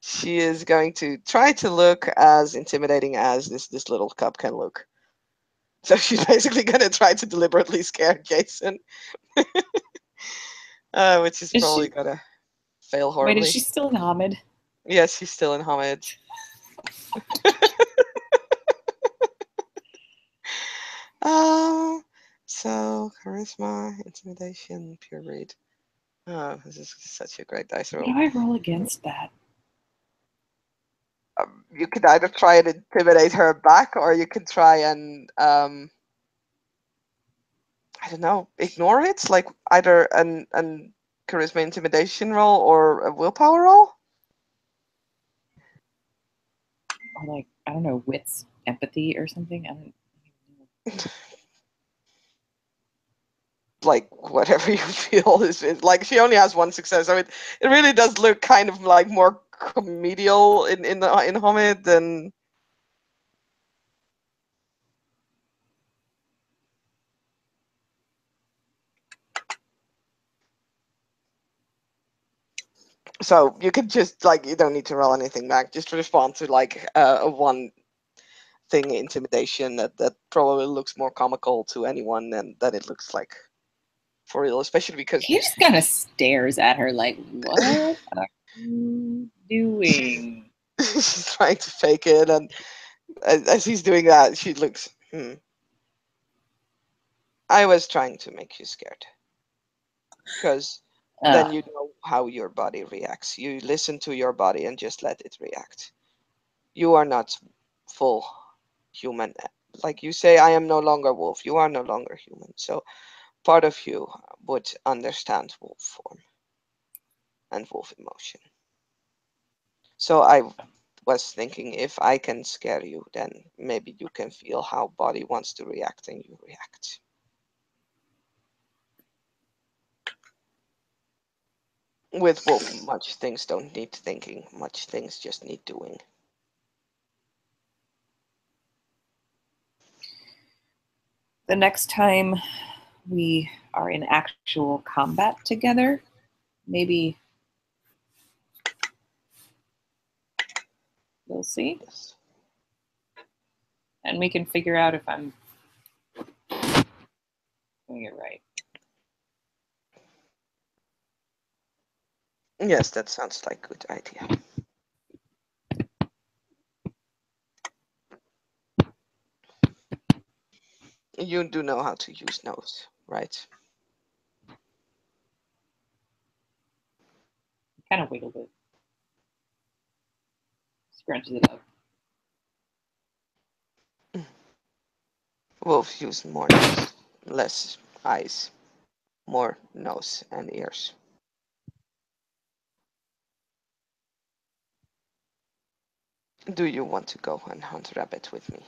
She is going to try to look as intimidating as this little cup can look. So she's basically gonna try to deliberately scare Jason, which is probably gonna fail horribly. Wait, is she still in Hamid? Yes, she's still in Hamid. So charisma, intimidation, pure read. Oh, this is such a great dice roll. How do I roll against that? You could either try and intimidate her back, or you could try and I don't know, ignore it, like either an charisma intimidation roll or a willpower roll. Or like, I don't know, wits, empathy, or something. I don't know. Like whatever you feel is like, she only has one success, so it really does look kind of like more comedial in Hamid than. So you can just like, you don't need to roll anything back. Just respond to like a one thing intimidation that probably looks more comical to anyone than it looks like for real, especially because He just kind of stares at her like, what are you doing? she's trying to fake it, and as he's doing that, she looks, I was trying to make you scared. Because then you know how your body reacts. You listen to your body and just let it react. You are not full human. Like you say, I am no longer wolf. You are no longer human. So part of you would understand wolf form and wolf emotion. So I was thinking, if I can scare you, then maybe you can feel how body wants to react and you react. With wolf, much things don't need thinking. Much things just need doing. The next time we are in actual combat together, maybe we'll see. Yes. And we can figure out if I'm doing it right. Yes, that sounds like a good idea. You do know how to use nose, right? Kind of wiggled it. Scrunches it up. Wolves use more nose, less eyes, more nose and ears. Do you want to go and hunt rabbit with me?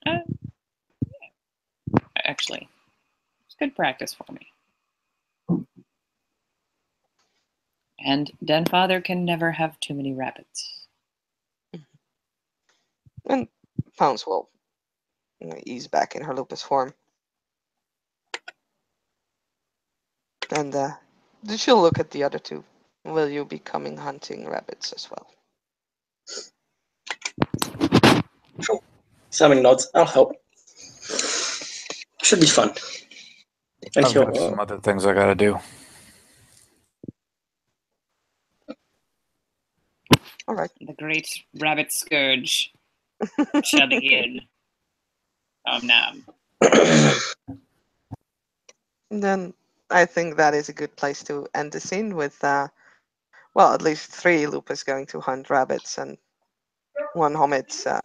Yeah. Actually, it's good practice for me. And Denfather can never have too many rabbits. And Pounce will ease back in her lupus form. And she'll look at the other two. Will you be coming hunting rabbits as well? Sure. Simon nods. I'll help. Should be fun. And I've got some other things I gotta do. All right. The great rabbit scourge shall begin. Nom. Then I think that is a good place to end the scene with, well, at least 3 lupus going to hunt rabbits and 1 homid. Sorry.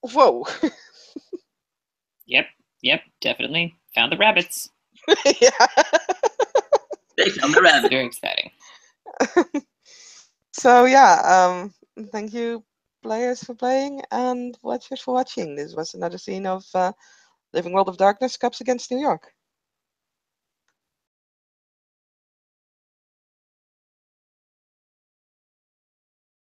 Whoa! Yep, definitely. Found the rabbits. Yeah. They found the rabbit. Very exciting. So yeah, thank you players for playing and watchers for watching. This was another scene of Living World of Darkness Cups against New York.